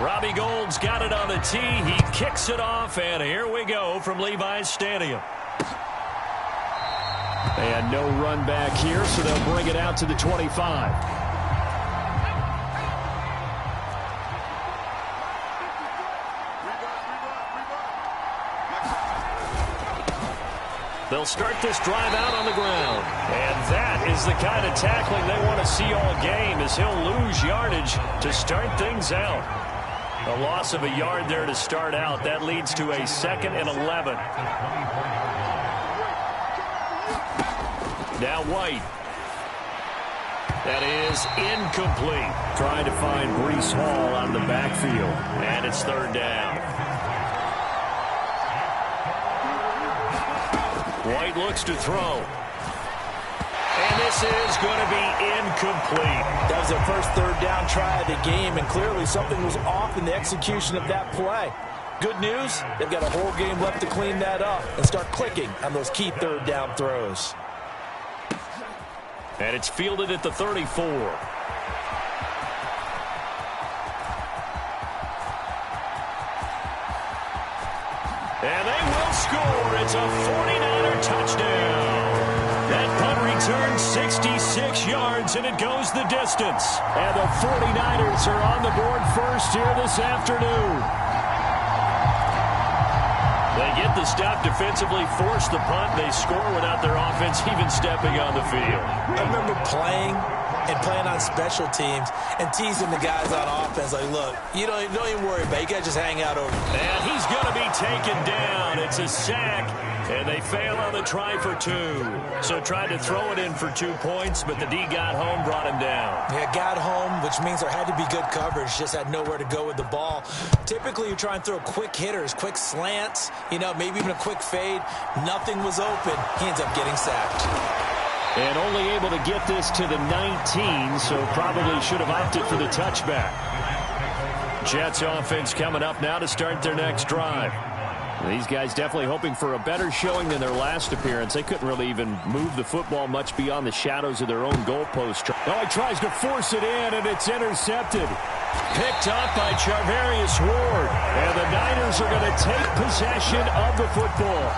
Robbie Gould's got it on the tee. He kicks it off, and here we go from Levi's Stadium. And no run back here, so they'll bring it out to the 25. They'll start this drive out on the ground. And that is the kind of tackling they want to see all game, as he'll lose yardage to start things out. A loss of a yard there to start out. That leads to a 2nd and 11. Now White. That is incomplete. Trying to find Breece Hall out of the backfield. And it's 3rd down. White looks to throw. And this is going to be incomplete. That was their first 3rd down try of the game, and clearly something was off in the execution of that play. Good news, they've got a whole game left to clean that up and start clicking on those key 3rd down throws. And it's fielded at the 34. And they will score. It's a 49er touchdown. That punt returns 66 yards, and it goes the distance. And the 49ers are on the board first here this afternoon. They get the stop defensively, force the punt. They score without their offense even stepping on the field. I remember playing on special teams and teasing the guys on offense like, look, you don't even worry about it. You guys just hang out over. And he's going to be taken down. It's a sack, and they fail on the try for 2. So tried to throw it in for 2 points, but the D got home, brought him down. Yeah, got home, which means there had to be good coverage. Just had nowhere to go with the ball. Typically, you try and throw quick hitters, quick slants, maybe even a quick fade. Nothing was open. He ends up getting sacked. And only able to get this to the 19, so probably should have opted for the touchback. Jets offense coming up now to start their next drive. These guys definitely hoping for a better showing than their last appearance. They couldn't really even move the football much beyond the shadows of their own goalpost. Oh, he tries to force it in, and it's intercepted. Picked up by Charvarius Ward. And the Niners are going to take possession of the football.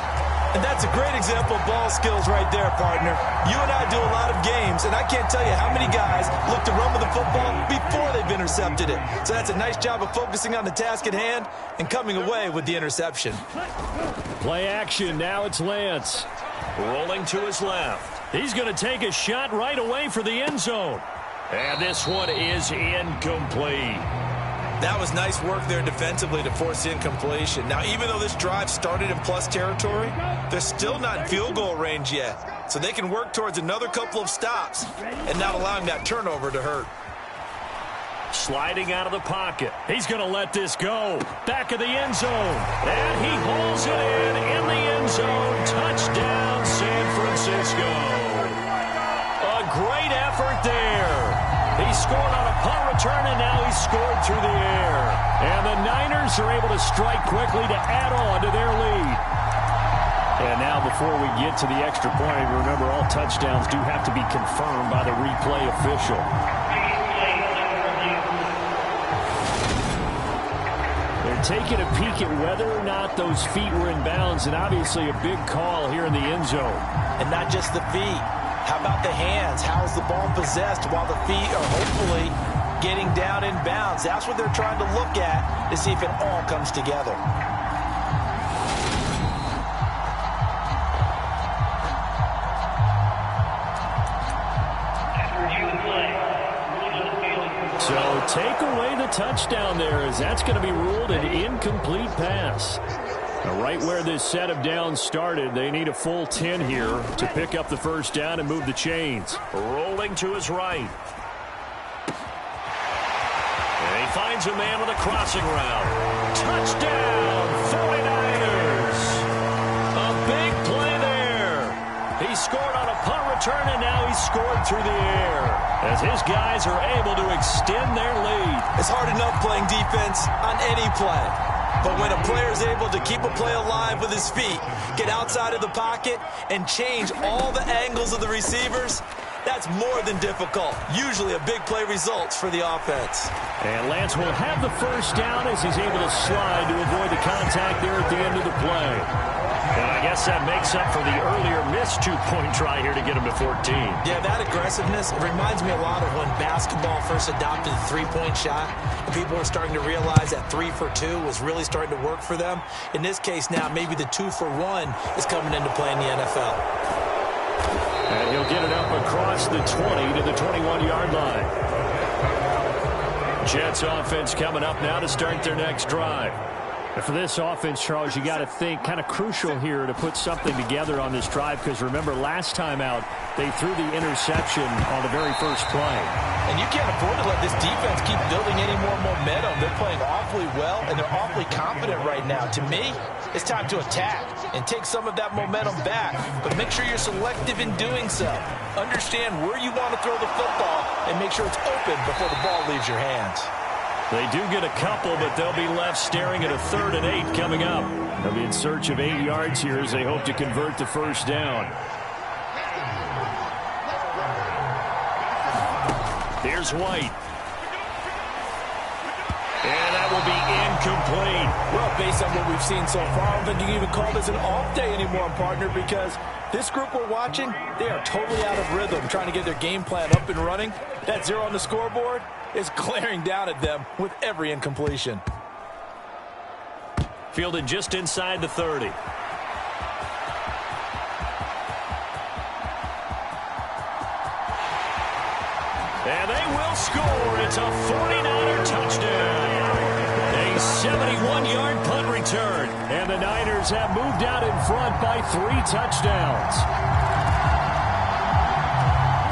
And that's a great example of ball skills right there, partner. You and I do a lot of games, and I can't tell you how many guys look to run with the football before they've intercepted it. So that's a nice job of focusing on the task at hand and coming away with the interception. Play action. Now it's Lance. Rolling to his left. He's going to take a shot right away for the end zone. And this one is incomplete. That was nice work there defensively to force incompletion. Now, even though this drive started in plus territory, they're still not in field goal range yet. So they can work towards another couple of stops and not allowing that turnover to hurt. Sliding out of the pocket. He's going to let this go. Back of the end zone. And he hauls it in the end zone. Touchdown, San Francisco. A great effort there. He scored on a punt return, and now he's scored through the air. And the Niners are able to strike quickly to add on to their lead. And now before we get to the extra point, remember all touchdowns do have to be confirmed by the replay official. They're taking a peek at whether or not those feet were in bounds, and obviously a big call here in the end zone. And not just the feet. How about the hands? How's the ball possessed while the feet are hopefully getting down in bounds? That's what they're trying to look at to see if it all comes together. So take away the touchdown there, as that's going to be ruled an incomplete pass. Now, right where this set of downs started, they need a full 10 here to pick up the first down and move the chains. Rolling to his right. And he finds a man on the crossing route. Touchdown, 49ers. A big play there. He scored on a punt return, and now he's scored through the air as his guys are able to extend their lead. It's hard enough playing defense on any play. But when a player is able to keep a play alive with his feet, get outside of the pocket, and change all the angles of the receivers, That's more than difficult. Usually a big play results for the offense. And Lance will have the first down as he's able to slide to avoid the contact there at the end of the play. And I guess that makes up for the earlier missed two-point try here to get him to 14. Yeah, that aggressiveness, it reminds me a lot of when basketball first adopted the three-point shot, and people were starting to realize that 3 for 2 was really starting to work for them. In this case now, maybe the 2 for 1 is coming into play in the NFL. And he'll get it up across the 20 to the 21-yard line. Jets offense coming up now to start their next drive. For this offense, Charles, you got to think kind of crucial here to put something together on this drive, because remember last time out they threw the interception on the very first play. And you can't afford to let this defense keep building any more momentum. They're playing awfully well, and they're awfully confident right now. To me, it's time to attack and take some of that momentum back, but make sure you're selective in doing so. Understand where you want to throw the football and make sure it's open before the ball leaves your hands. They do get a couple, but they'll be left staring at a 3rd and 8 coming up. They'll be in search of 8 yards here as they hope to convert the first down. Here's White. And that will be incomplete. Well, based on what we've seen so far, I don't think you can even call this an off day anymore, partner, because this group we're watching, they are totally out of rhythm, trying to get their game plan up and running. That 0 on the scoreboard is glaring down at them with every incompletion. Fielded just inside the 30. And they will score. It's a 49er touchdown. A 71-yard punt return. And the Niners have moved out in front by 3 touchdowns.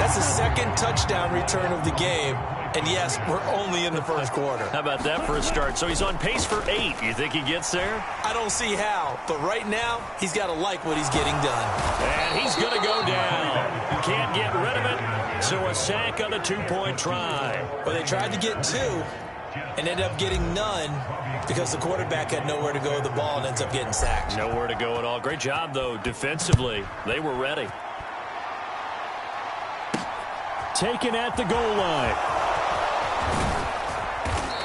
That's the second touchdown return of the game. And yes, we're only in the first quarter. How about that for a start? So he's on pace for 8. You think he gets there? I don't see how. But right now, he's got to like what he's getting done. And he's going to go down. Can't get rid of it. So a sack on a 2-point try. Well, they tried to get 2 and ended up getting none because the quarterback had nowhere to go with the ball and ends up getting sacked. Nowhere to go at all. Great job, though, defensively. They were ready. Taken at the goal line.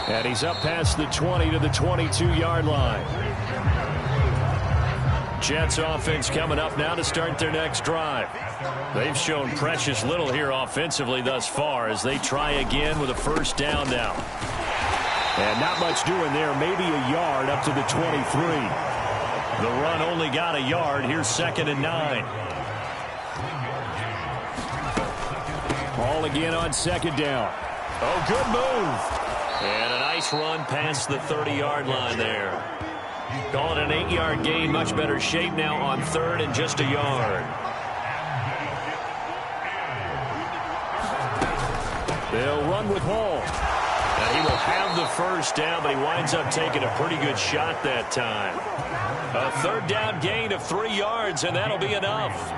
And he's up past the 20 to the 22-yard line. Jets offense coming up now to start their next drive. They've shown precious little here offensively thus far as they try again with a first down now. And not much doing there, maybe a yard up to the 23. The run only got a yard. Here's 2nd and 9. Ball again on 2nd down. Oh, good move. And a nice run past the 30-yard line there. Call it an 8-yard gain. Much better shape now on 3rd and just a yard. They'll run with Hall. Now he will have the first down, but he winds up taking a pretty good shot that time. A 3rd down gain of 3 yards, and that'll be enough.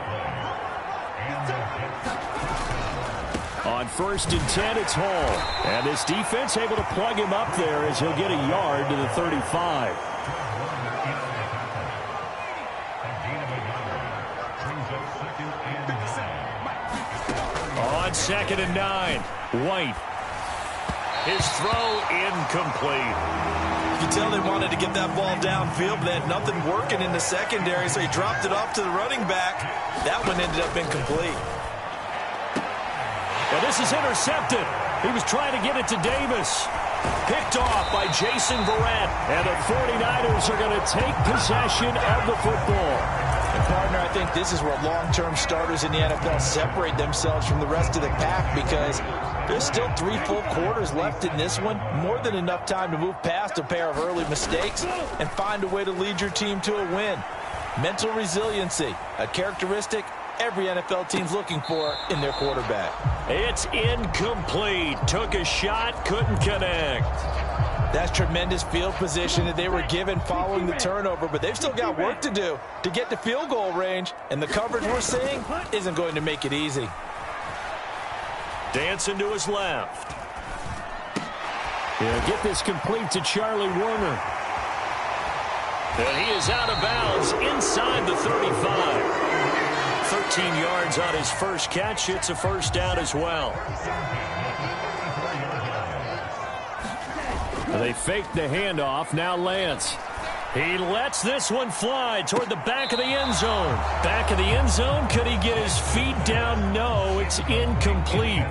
On 1st and 10, it's Hall. And this defense able to plug him up there as he'll get a yard to the 35. On 2nd and 9, White. His throw incomplete. You can tell they wanted to get that ball downfield, but they had nothing working in the secondary, so he dropped it off to the running back. That one ended up incomplete. And this is intercepted. He was trying to get it to Davis. Picked off by Jason Verrett. And the 49ers are going to take possession of the football. And partner, I think this is where long-term starters in the NFL separate themselves from the rest of the pack, because there's still 3 full quarters left in this one. More than enough time to move past a pair of early mistakes and find a way to lead your team to a win. Mental resiliency, a characteristic every NFL team's looking for in their quarterback. It's incomplete. Took a shot, couldn't connect. That's tremendous field position that they were given following the turnover, but they've still got work to do to get to field goal range, and the coverage we're seeing isn't going to make it easy. Dancing to his left. He'll get this complete to Charlie Warner. And he is out of bounds inside the 35. 13 yards on his first catch. It's a first down as well. They fake the handoff. Now Lance. He lets this one fly toward the back of the end zone. Back of the end zone. Could he get his feet down? No, it's incomplete.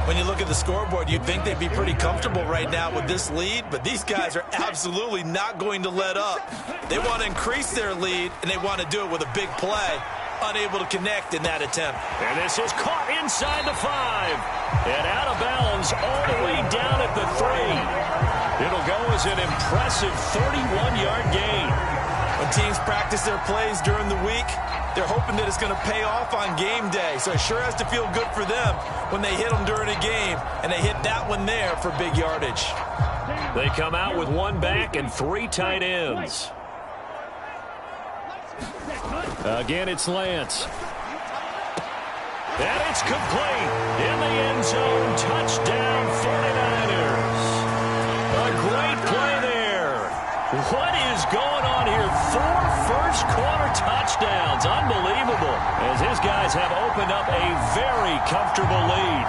When you look at the scoreboard, you'd think they'd be pretty comfortable right now with this lead, but these guys are absolutely not going to let up. They want to increase their lead, and they want to do it with a big play. Unable to connect in that attempt. And this is caught inside the 5. And out of bounds all the way down at the 3. It'll go as an impressive 31-yard gain. When teams practice their plays during the week, they're hoping that it's going to pay off on game day. So it sure has to feel good for them when they hit them during a game, and they hit that one there for big yardage. They come out with one back and 3 tight ends. Again, it's Lance. And it's complete. In the end zone, touchdown 49ers. A great play there. What is going on here? 4 first-quarter touchdowns. Unbelievable. As his guys have opened up a very comfortable lead.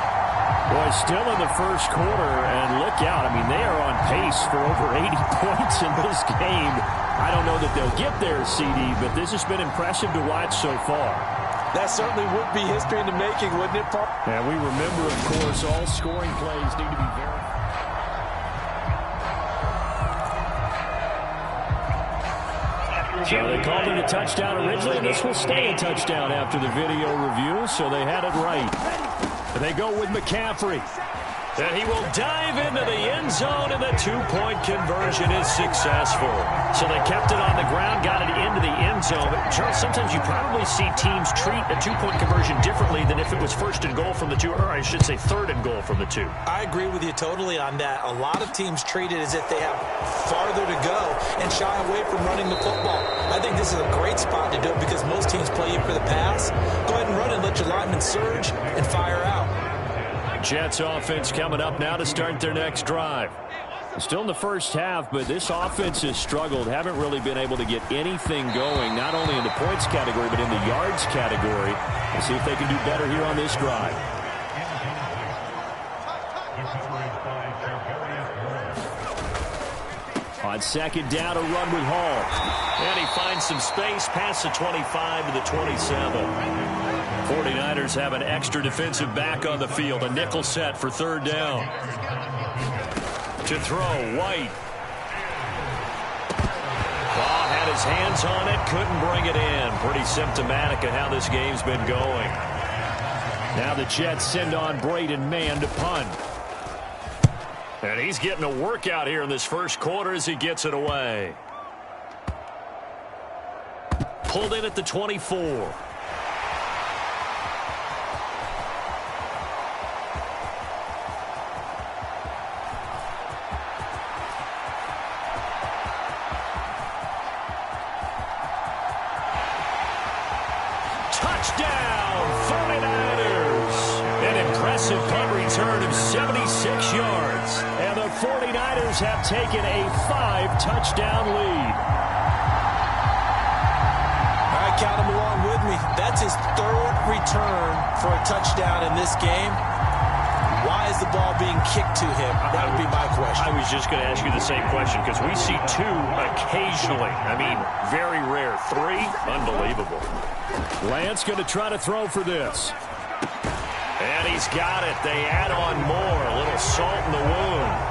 Boy, still in the first quarter, and look out. I mean, they are on pace for over 80 points in this game. I don't know that they'll get there, CD, but this has been impressive to watch so far. That certainly would be history in the making, wouldn't it, Paul? And we remember, of course, all scoring plays need to be verified. So they called it a touchdown originally, and this will stay a touchdown after the video review, so they had it right. And they go with McCaffrey. And he will dive into the end zone, and the 2-point conversion is successful. So they kept it on the ground, got it into the end zone. But, Charles, sometimes you probably see teams treat a 2-point conversion differently than if it was first and goal from the 2, or I should say third and goal from the 2. I agree with you totally on that. A lot of teams treat it as if they have farther to go and shy away from running the football. I think this is a great spot to do it because most teams play you for the pass. Go ahead and run and let your linemen surge and fire out. Jets offense coming up now to start their next drive. Still in the first half, but this offense has struggled. Haven't really been able to get anything going, not only in the points category, but in the yards category. Let's see if they can do better here on this drive. On second down, a run with Hall. And he finds some space past the 25 to the 27. 49ers have an extra defensive back on the field. A nickel set for third down. To throw, White. Ball had his hands on it, couldn't bring it in. Pretty symptomatic of how this game's been going. Now the Jets send on Braden Mann to punt. And he's getting a workout here in this first quarter as he gets it away. Pulled in at the 24. Touchdown, 49ers. An impressive punt return of 76 yards. And the 49ers have taken a 5-touchdown lead. All right, count them along with me. That's his 3rd return for a touchdown in this game. Why is the ball being kicked to him? That would be my question. I was just going to ask you the same question because we see 2 occasionally. I mean, very rare. 3, unbelievable. Lance going to try to throw for this. And he's got it. They add on more. A little salt in the wound.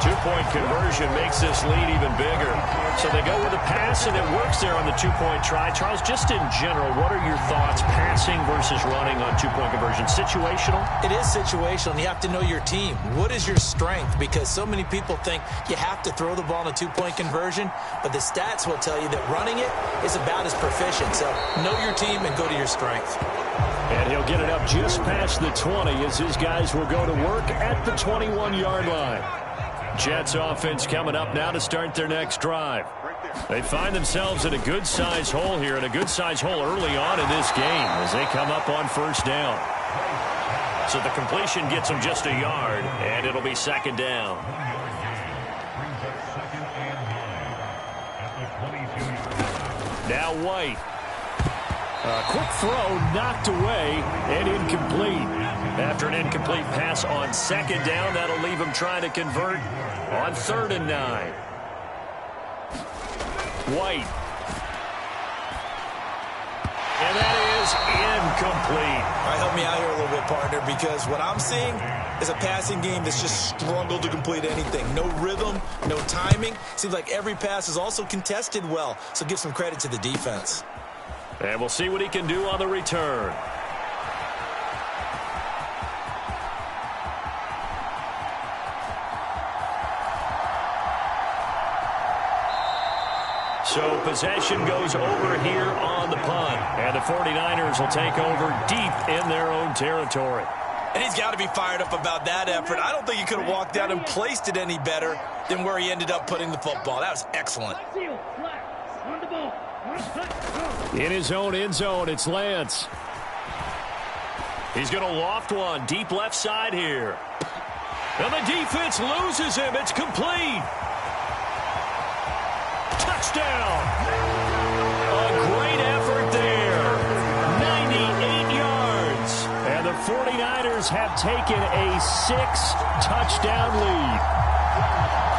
2-point conversion makes this lead even bigger. So they go with a pass, and it works there on the 2-point try. Charles, just in general, what are your thoughts passing versus running on 2-point conversion? Situational? It is situational, and you have to know your team. What is your strength? Because so many people think you have to throw the ball in a 2-point conversion, but the stats will tell you that running it is about as proficient. So know your team and go to your strength. And he'll get it up just past the 20 as his guys will go to work at the 21-yard line. Jets offense coming up now to start their next drive. They find themselves in a good-sized hole here, and a good-sized hole early on in this game as they come up on first down. So the completion gets them just a yard, and it'll be second down. Now White. Quick throw knocked away and incomplete. After an incomplete pass on second down, that'll leave him trying to convert on 3rd and 9. White. And that is incomplete. All right, help me out here a little bit, partner, because what I'm seeing is a passing game that's just struggled to complete anything. No rhythm, no timing. Seems like every pass is also contested well, so give some credit to the defense. And we'll see what he can do on the return. So possession goes over here on the punt. And the 49ers will take over deep in their own territory. And he's got to be fired up about that effort. I don't think he could have walked out and placed it any better than where he ended up putting the football. That was excellent. In his own end zone, it's Lance. He's going to loft one deep left side here. And the defense loses him. It's complete. Touchdown. A great effort there. 98 yards. And the 49ers have taken a 6-touchdown lead.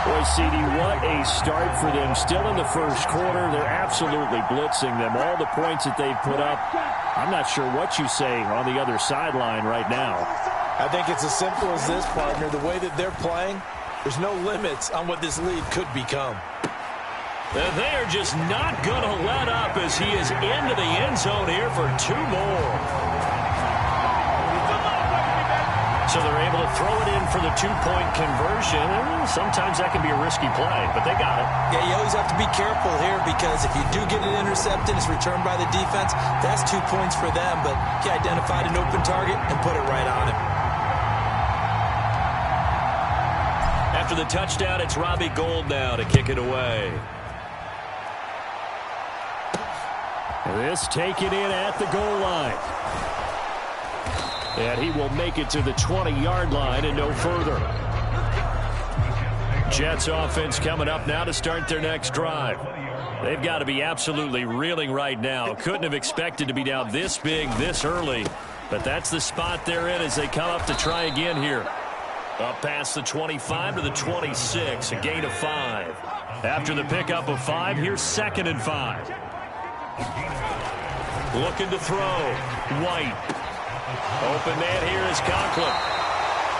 Boy, CD, what a start for them. Still in the first quarter. They're absolutely blitzing them. All the points that they've put up, I'm not sure what you say on the other sideline right now. I think it's as simple as this, partner. The way that they're playing, there's no limits on what this lead could become. And they're just not going to let up as he is into the end zone here for 2 more. So they're able to throw it in for the 2-point conversion. Sometimes that can be a risky play, but they got it. Yeah, you always have to be careful here because if you do get it intercepted, it's returned by the defense, that's 2 points for them. But he identified an open target and put it right on him. After the touchdown, it's Robbie Gould now to kick it away. This taken in at the goal line. And he will make it to the 20-yard line and no further. Jets offense coming up now to start their next drive. They've got to be absolutely reeling right now. Couldn't have expected to be down this big this early. But that's the spot they're in as they come up to try again here. Up past the 25 to the 26, a gain of 5. After the pickup of 5, here's 2nd and 5. Looking to throw. White. Open man here is Conklin.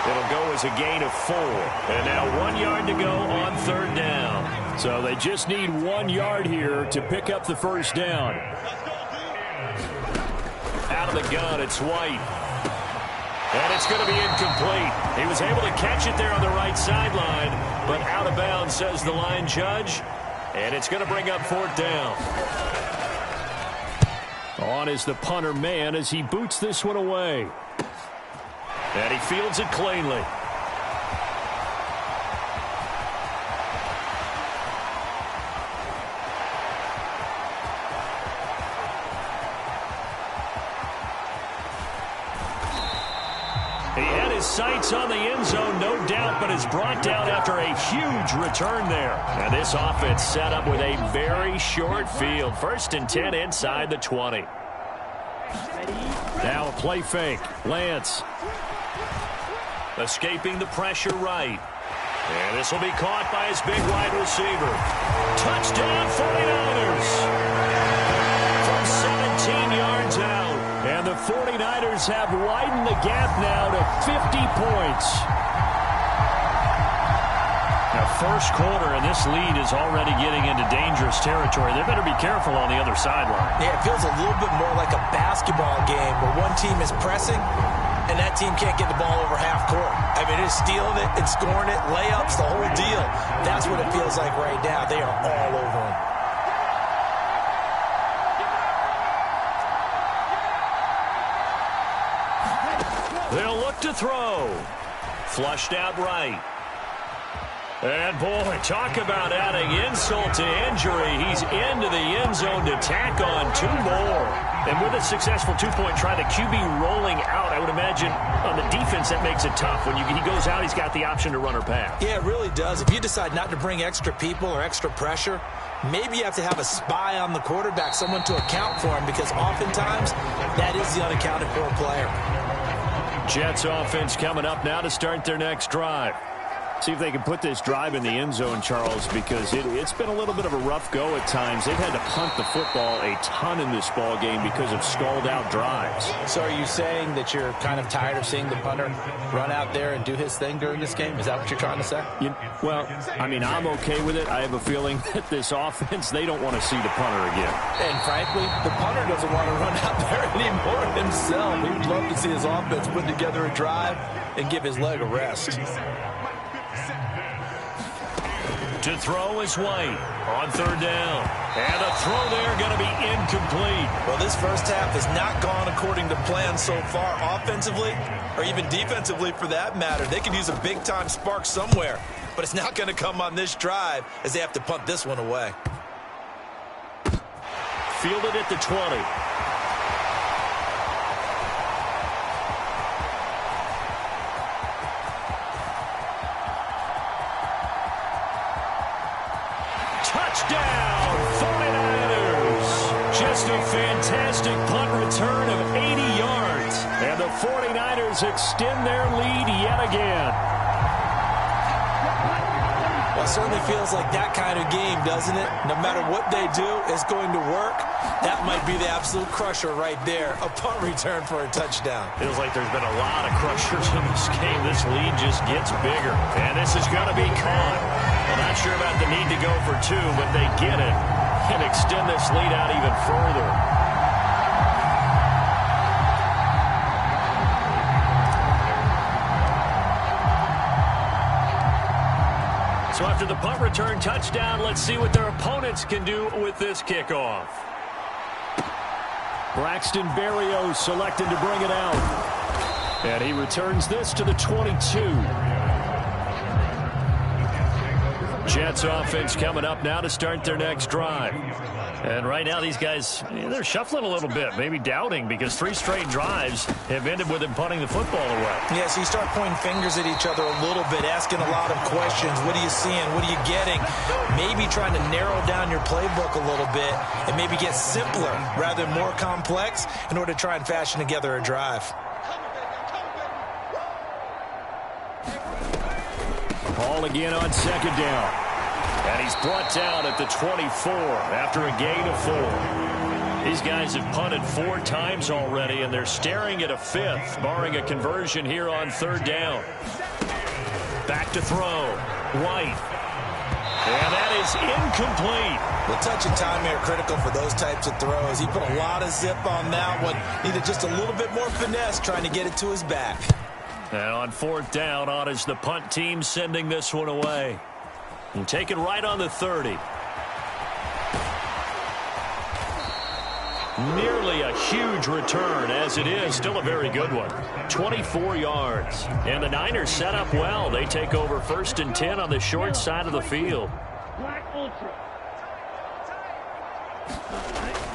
It'll go as a gain of 4. And now 1 yard to go on 3rd down. So they just need 1 yard here to pick up the first down. Out of the gun, it's White. And it's going to be incomplete. He was able to catch it there on the right sideline, but out of bounds, says the line judge. And it's going to bring up 4th down. On is the punter man as he boots this one away. And he fields it cleanly. He had his sights on the end zone, no doubt, but is brought down after a huge return there. And this offense set up with a very short field. 1st and 10 inside the 20. Now a play fake. Lance. Escaping the pressure right. And this will be caught by his big wide receiver. Touchdown 49ers. From 17 yards out. And the 49ers have widened the gap now to 50 points. Now, first quarter, and this lead is already getting into dangerous territory. They better be careful on the other sideline. Yeah, it feels a little bit more like a basketball game where one team is pressing and that team can't get the ball over half court. I mean, it's stealing it, it's scoring it, layups, the whole deal. That's what it feels like right now. They are all over them. They'll look to throw. Flushed out right. And, boy, talk about adding insult to injury. He's into the end zone to tack on 2 more. And with a successful 2-point try, the QB rolling out, I would imagine on the defense that makes it tough. When he goes out, he's got the option to run or pass. Yeah, it really does. If you decide not to bring extra people or extra pressure, maybe you have to have a spy on the quarterback, someone to account for him, because oftentimes that is the unaccounted for player. Jets offense coming up now to start their next drive. See if they can put this drive in the end zone, Charles, because it's been a little bit of a rough go at times. They've had to punt the football a ton in this ball game because of stalled-out drives. So are you saying that you're kind of tired of seeing the punter run out there and do his thing during this game? Is that what you're trying to say? Well, I mean, I'm okay with it. I have a feeling that this offense, they don't want to see the punter again. And frankly, the punter doesn't want to run out there anymore himself. He would love to see his offense put together a drive and give his leg a rest. To throw is White on third down. And a throw there going to be incomplete. Well, this first half has not gone according to plan so far offensively or even defensively for that matter. They could use a big-time spark somewhere, but it's not going to come on this drive as they have to punt this one away. Fielded at the 20. Touchdown, 49ers. Just a fantastic punt return of 80 yards. And the 49ers extend their lead yet again. Well, it certainly feels like that kind of game, doesn't it? No matter what they do, it's going to work. That might be the absolute crusher right there. A punt return for a touchdown. Feels like there's been a lot of crushers in this game. This lead just gets bigger. And this is going to be caught. Well, not sure about the need to go for two, but they get it and extend this lead out even further. So after the punt return touchdown, let's see what their opponents can do with this kickoff. Braxton Berrios selected to bring it out. And he returns this to the 22. Jets offense coming up now to start their next drive. And right now these guys, they're shuffling a little bit, maybe doubting, because 3 straight drives have ended with them punting the football away. Yeah, so you start pointing fingers at each other a little bit, asking a lot of questions. What are you seeing? What are you getting? Maybe trying to narrow down your playbook a little bit and maybe get simpler rather than more complex in order to try and fashion together a drive. Ball again on second down. And he's brought down at the 24 after a gain of 4. These guys have punted 4 times already, and they're staring at a 5th, barring a conversion here on third down. Back to throw. White. And that is incomplete. The touch and time here critical for those types of throws. He put a lot of zip on that one. Needed just a little bit more finesse trying to get it to his back. And on fourth down, on is the punt team sending this one away. And take it right on the 30. Nearly a huge return, as it is still a very good one. 24 yards. And the Niners set up well. They take over 1st and 10 on the short side of the field.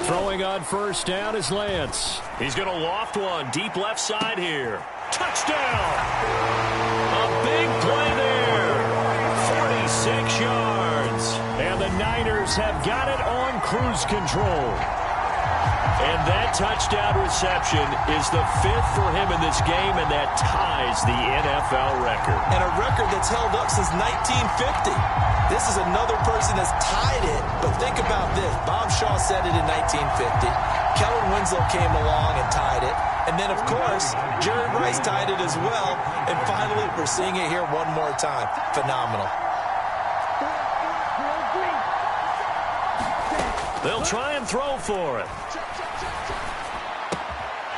Throwing on first down is Lance. He's going to loft one deep left side here. Touchdown! A big play there. 46 yards. And the Niners have got it on cruise control. And that touchdown reception is the 5th for him in this game, and that ties the NFL record. And a record that's held up since 1950. This is another person that's tied it, but think about this. Bob Shaw said it in 1950. Kellen Winslow came along and tied it. And then, of course, Jerry Rice tied it as well. And finally, we're seeing it here one more time. Phenomenal. They'll try and throw for it.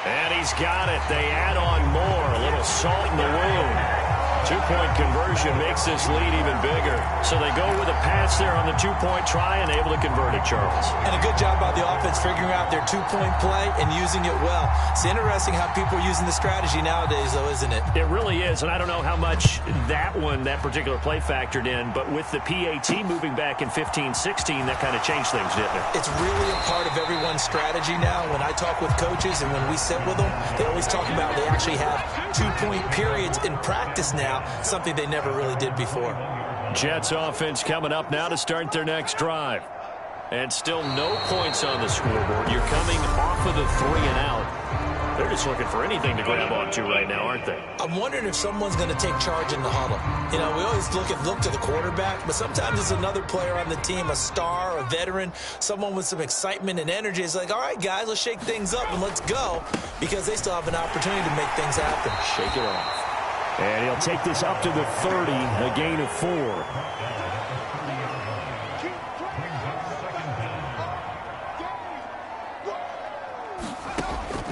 And he's got it. They add on more. A little salt in the wound. 2-point conversion makes this lead even bigger. So they go with a pass there on the 2-point try and able to convert it, Charles. And a good job by the offense figuring out their 2-point play and using it well. It's interesting how people are using the strategy nowadays, though, isn't it? It really is, and I don't know how much that particular play factored in, but with the PAT moving back in 15-16, that kind of changed things, didn't it? It's really a part of everyone's strategy now. When I talk with coaches and when we sit with them, they always talk about they actually have 2-point periods in practice now, something they never really did before. Jets offense coming up now to start their next drive. And still no points on the scoreboard. You're coming off of the 3 and out. They're just looking for anything to grab onto right now, aren't they? I'm wondering if someone's going to take charge in the huddle. You know, we always look to the quarterback, but sometimes it's another player on the team, a star, a veteran, someone with some excitement and energy. It's like, all right, guys, let's shake things up and let's go, because they still have an opportunity to make things happen. Shake it off. And he'll take this up to the 30, a gain of 4.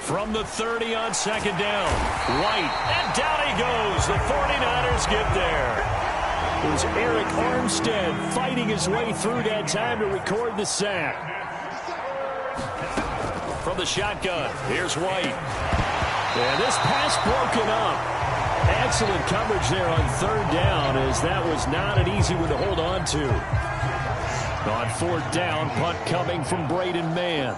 From the 30 on second down. White, and down he goes. The 49ers get there. It was Eric Armstead fighting his way through that time to record the sack. From the shotgun, here's White. And this pass broken up. Excellent coverage there on third down, as that was not an easy one to hold on to. On fourth down, punt coming from Braden Mann.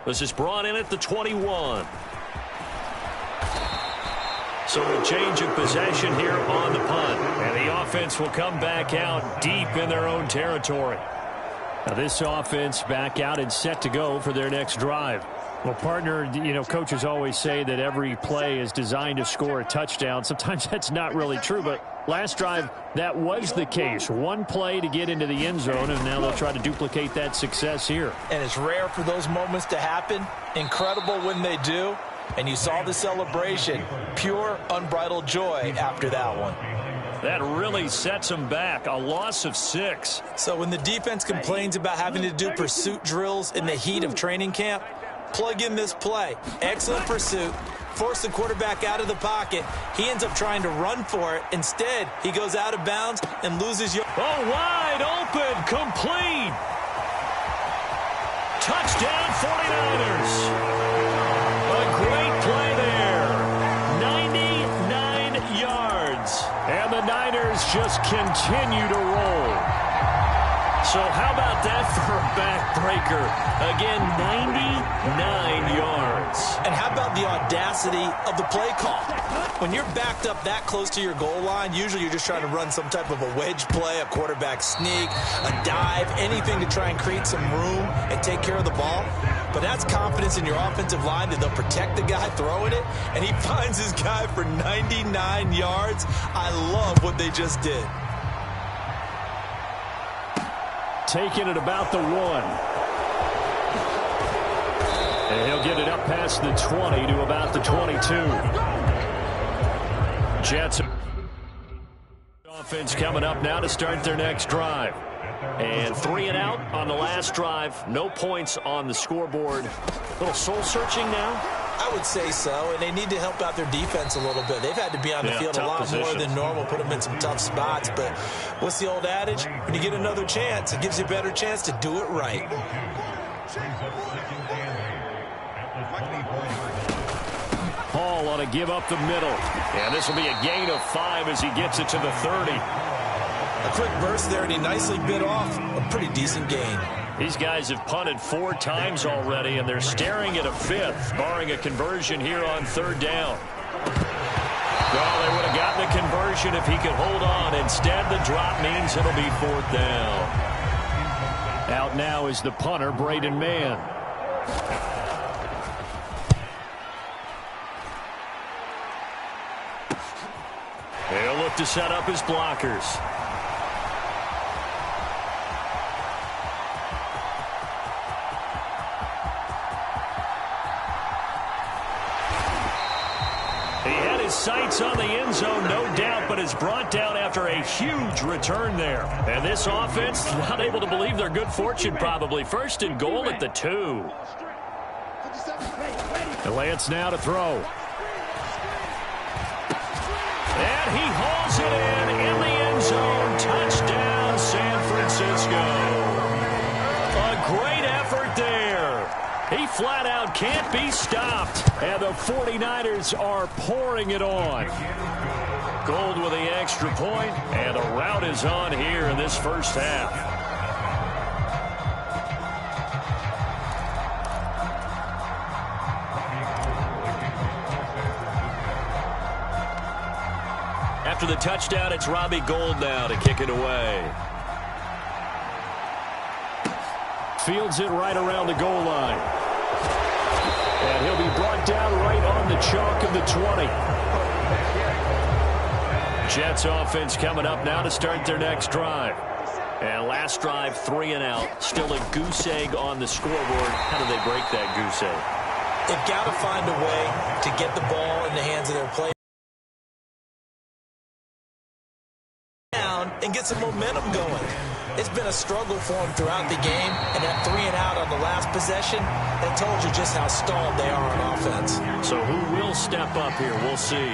This is brought in at the 21. So a change of possession here on the punt. And the offense will come back out deep in their own territory. Now this offense back out and set to go for their next drive. Well, partner, you know, coaches always say that every play is designed to score a touchdown. Sometimes that's not really true, but last drive, that was the case. One play to get into the end zone, and now they'll try to duplicate that success here. And it's rare for those moments to happen. Incredible when they do. And you saw the celebration. Pure, unbridled joy after that one. That really sets them back. A loss of 6. So when the defense complains about having to do pursuit drills in the heat of training camp, plug in this play. Excellent pursuit. Force the quarterback out of the pocket. He ends up trying to run for it. Instead, he goes out of bounds and loses your... Oh, wide open, complete. Touchdown, 49ers. A great play there. 99 yards. And the Niners just continue to roll. So how about that for a backbreaker? Again, 99 yards. And how about the audacity of the play call? When you're backed up that close to your goal line, usually you're just trying to run some type of a wedge play, a quarterback sneak, a dive, anything to try and create some room and take care of the ball. But that's confidence in your offensive line that they'll protect the guy throwing it, and he finds his guy for 99 yards. I love what they just did. Taking it about the 1. And he'll get it up past the 20 to about the 22. Jets offense coming up now to start their next drive. And 3 and out on the last drive. No points on the scoreboard. A little soul-searching now? I would say so, and they need to help out their defense a little bit. They've had to be on the field a lot more than normal, put them in some tough spots. But what's the old adage? When you get another chance, it gives you a better chance to do it right. Hall ought to give up the middle. And this will be a gain of 5 as he gets it to the 30. A quick burst there, and he nicely bit off a pretty decent gain. These guys have punted 4 times already, and they're staring at a 5th, barring a conversion here on third down. Well, they would have gotten the conversion if he could hold on. Instead, the drop means it'll be 4th down. Out now is the punter, Braden Mann. He'll look to set up his blockers. He had his sights on the end zone, no doubt, but is brought down after a huge return there. And this offense, not able to believe their good fortune probably. 1st and goal at the 2. The Lance now to throw. And he hauls it in the end zone. Touchdown, San Francisco. A great effort there. He flat out can't be stopped. And the 49ers are pouring it on. Gold with the extra point, and a rout is on here in this first half. After the touchdown, it's Robbie Gould now to kick it away. Fields it right around the goal line. And he'll be brought down right on the chalk of the 20. Jets offense coming up now to start their next drive. And last drive, 3 and out. Still a goose egg on the scoreboard. How do they break that goose egg? They've got to find a way to get the ball in the hands of their players and get some momentum going. It's been a struggle for them throughout the game, and that 3 and out on the last possession, that told you just how stalled they are on offense. So who will step up here? We'll see.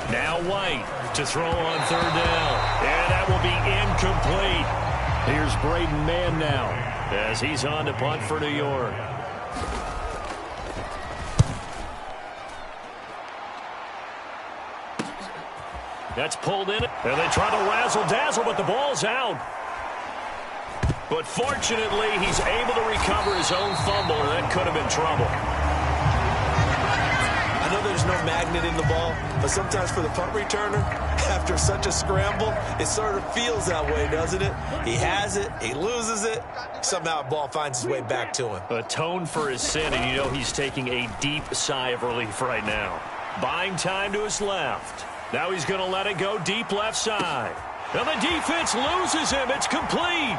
Now White to throw on third down. And that will be incomplete. Here's Braden Mann now as he's on to punt for New York. That's pulled in. And they try to razzle-dazzle, but the ball's out. But fortunately, he's able to recover his own fumble, and that could have been trouble. I know there's no magnet in the ball, but sometimes for the punt returner, after such a scramble, it sort of feels that way, doesn't it? He has it, he loses it, somehow the ball finds its way back to him. Atone for his sin, and you know he's taking a deep sigh of relief right now. Buying time to his left. Now he's going to let it go deep left side. And the defense loses him. It's complete.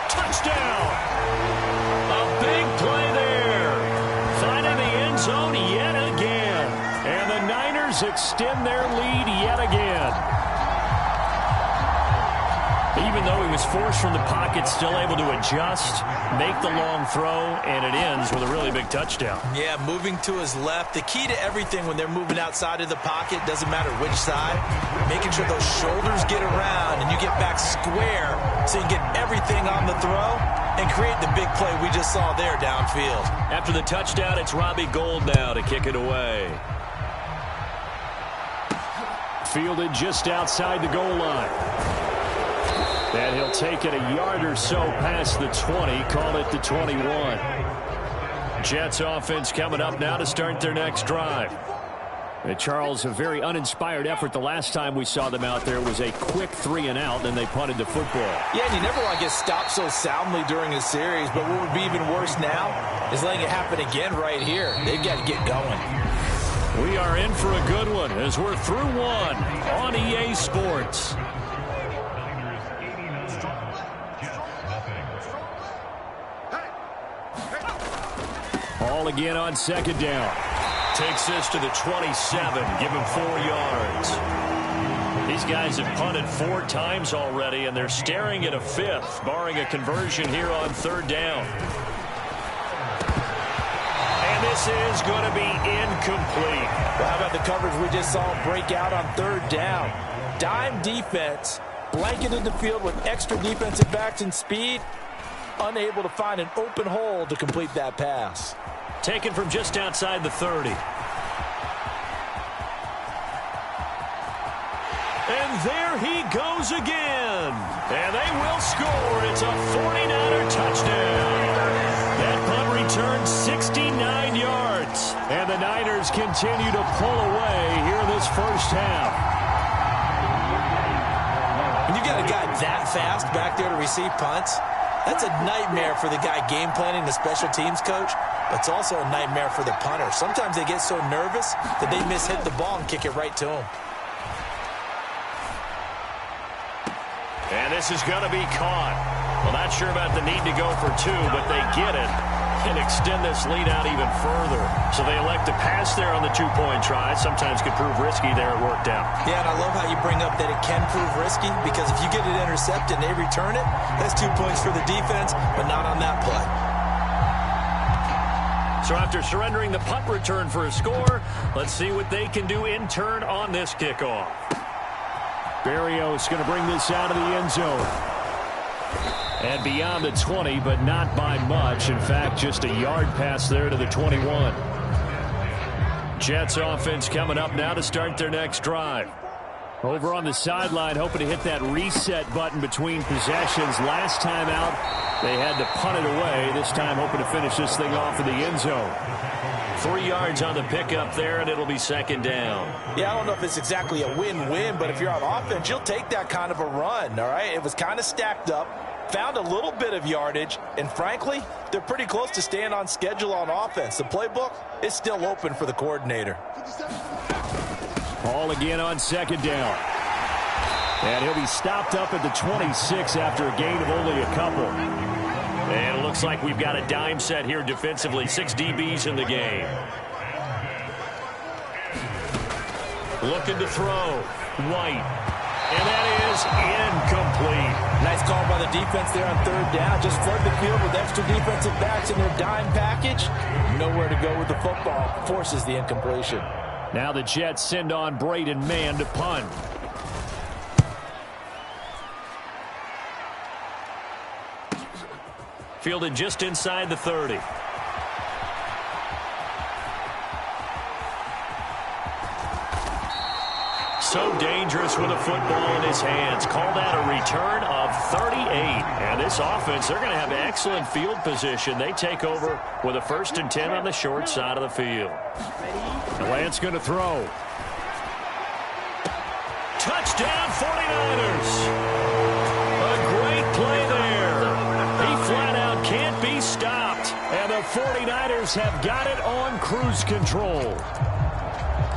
Touchdown. A big play there. Finding the end zone yet again. And the Niners extend their lead yet again. Even though he was forced from the pocket, still able to adjust, make the long throw, and it ends with a really big touchdown. Yeah, moving to his left. The key to everything when they're moving outside of the pocket, doesn't matter which side, making sure those shoulders get around and you get back square so you get everything on the throw and create the big play we just saw there downfield. After the touchdown, it's Robbie Gould now to kick it away. Fielded just outside the goal line. And he'll take it a yard or so past the 20, call it the 21. Jets offense coming up now to start their next drive. And Charles, a very uninspired effort the last time we saw them out there was a quick 3 and out, and they punted the football. Yeah, and you never want to get stopped so soundly during a series, but what would be even worse now is letting it happen again right here. They've got to get going. We are in for a good one as we're through one on EA Sports. Ball again on second down. Takes this to the 27. Give him 4 yards. These guys have punted 4 times already, and they're staring at a 5th, barring a conversion here on third down. And this is going to be incomplete. Well, how about the coverage we just saw break out on third down? Dime defense, blanketed the field with extra defensive backs and speed, unable to find an open hole to complete that pass. Taken from just outside the 30. And there he goes again. And they will score. It's a 49er touchdown. That punt returns 69 yards. And the Niners continue to pull away here in this first half. When you got a guy that fast back there to receive punts, that's a nightmare for the guy game planning, the special teams coach. But it's also a nightmare for the punter. Sometimes they get so nervous that they mishit the ball and kick it right to him. And this is going to be caught. Well, not sure about the need to go for 2, but they get it and extend this lead out even further. So they elect to pass there on the 2-point try. Sometimes could prove risky there. It worked out. Yeah, and I love how you bring up that it can prove risky, because if you get it intercepted and they return it, that's 2 points for the defense, but not on that play. So after surrendering the punt return for a score, let's see what they can do in turn on this kickoff. Berrios going to bring this out of the end zone. And beyond the 20, but not by much. In fact, just a yard pass there to the 21. Jets offense coming up now to start their next drive. Over on the sideline, hoping to hit that reset button between possessions. Last time out, they had to punt it away. This time hoping to finish this thing off in the end zone. 3 yards on the pickup there, and it'll be second down. Yeah, I don't know if it's exactly a win-win, but if you're on offense, you'll take that kind of a run, all right? It was kind of stacked up, found a little bit of yardage, and frankly, they're pretty close to staying on schedule on offense. The playbook is still open for the coordinator. Ball again on second down. And he'll be stopped up at the 26 after a gain of only a couple. And it looks like we've got a dime set here defensively. 6 DBs in the game. Looking to throw. White. And that is incomplete. Nice call by the defense there on third down. Just flood the field with extra defensive backs in their dime package. Nowhere to go with the football. Forces the incompletion. Now the Jets send on Braden Mann to punt. Fielded just inside the 30. So dangerous with a football in his hands. Call that a return of 38. And this offense, they're going to have excellent field position. They take over with a 1st and 10 on the short side of the field. Lance going to throw. Touchdown 49ers. A great play there. He flat out can't be stopped. And the 49ers have got it on cruise control.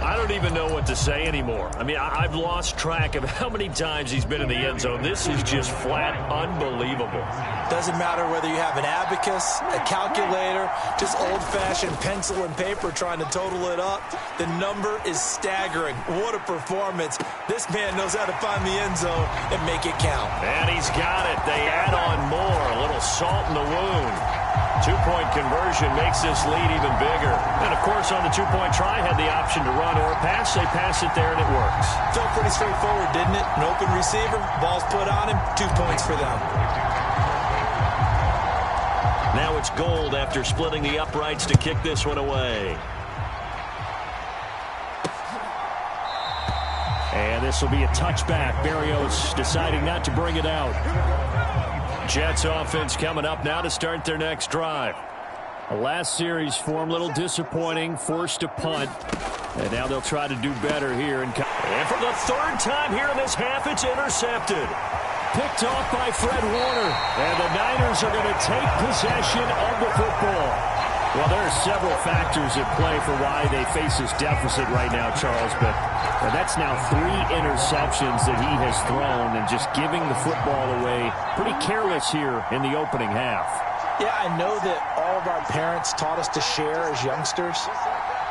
I don't even know what to say anymore. I mean, I've lost track of how many times he's been in the end zone. This is just flat unbelievable. Doesn't matter whether you have an abacus, a calculator, just old-fashioned pencil and paper trying to total it up. The number is staggering. What a performance. This man knows how to find the end zone and make it count. And he's got it. They add on more. A little salt in the wound. 2-point conversion makes this lead even bigger. And, of course, on the 2-point try, had the option to run or pass. They pass it there, and it works. Felt pretty straightforward, didn't it? An open receiver, ball's put on him, 2 points for them. Now it's Gold after splitting the uprights to kick this one away. And this will be a touchback. Berrios deciding not to bring it out. Jets offense coming up now to start their next drive. The last series for him, a little disappointing, forced to punt. And now they'll try to do better here. And for the 3rd time here in this half, it's intercepted. Picked off by Fred Warner. And the Niners are going to take possession of the football. Well, there are several factors at play for why they face this deficit right now, Charles. But that's now 3 interceptions that he has thrown and just giving the football away. Pretty careless here in the opening half. Yeah, I know that all of our parents taught us to share as youngsters.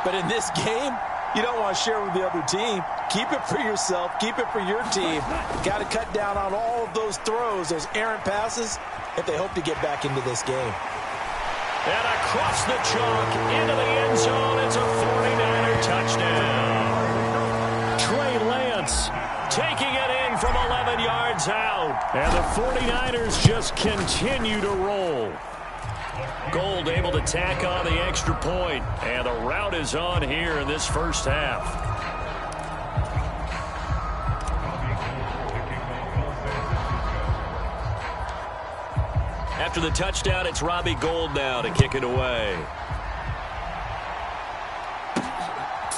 But in this game, you don't want to share with the other team. Keep it for yourself. Keep it for your team. Got to cut down on all of those throws, those errant passes, if they hope to get back into this game. And across the chalk into the end zone. It's a 49er touchdown. Trey Lance taking it in from 11 yards out. And the 49ers just continue to roll. Gold able to tack on the extra point. And the route is on here in this first half. After the touchdown, it's Robbie Gould now to kick it away.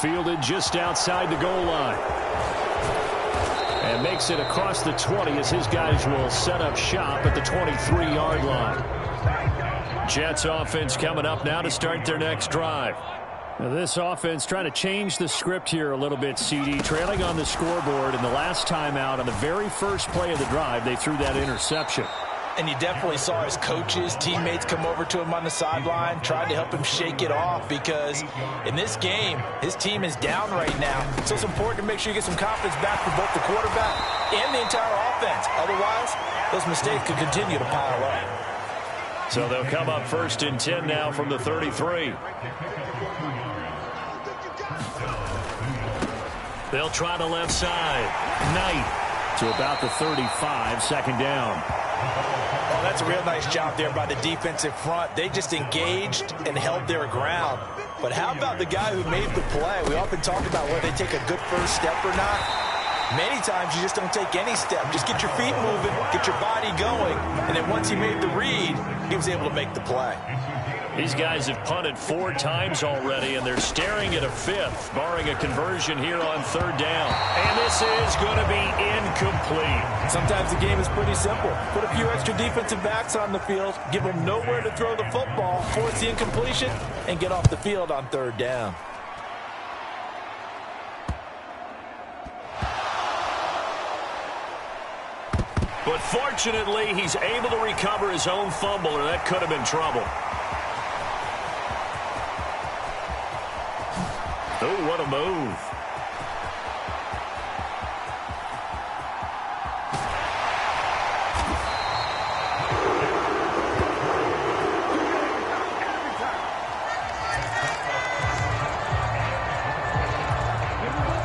Fielded just outside the goal line. And makes it across the 20 as his guys will set up shop at the 23-yard line. Jets offense coming up now to start their next drive. Now this offense trying to change the script here a little bit, CD. Trailing on the scoreboard, and the last time out on the very first play of the drive, they threw that interception. And you definitely saw his coaches, teammates come over to him on the sideline, tried to help him shake it off because in this game, his team is down right now. So it's important to make sure you get some confidence back for both the quarterback and the entire offense. Otherwise, those mistakes could continue to pile up. So they'll come up 1st and 10 now from the 33. They'll try the left side. Knight to about the 35, 2nd down. Oh, that's a real nice job there by the defensive front. They just engaged and held their ground. But how about the guy who made the play? We often talk about whether they take a good first step or not. Many times you just don't take any step. Just get your feet moving, get your body going, and then once he made the read, he was able to make the play. These guys have punted 4 times already, and they're staring at a 5th, barring a conversion here on 3rd down. And this is going to be incomplete. Sometimes the game is pretty simple. Put a few extra defensive backs on the field, give them nowhere to throw the football, force the incompletion, and get off the field on 3rd down. But fortunately, he's able to recover his own fumble, or that could have been trouble. Oh, what a move.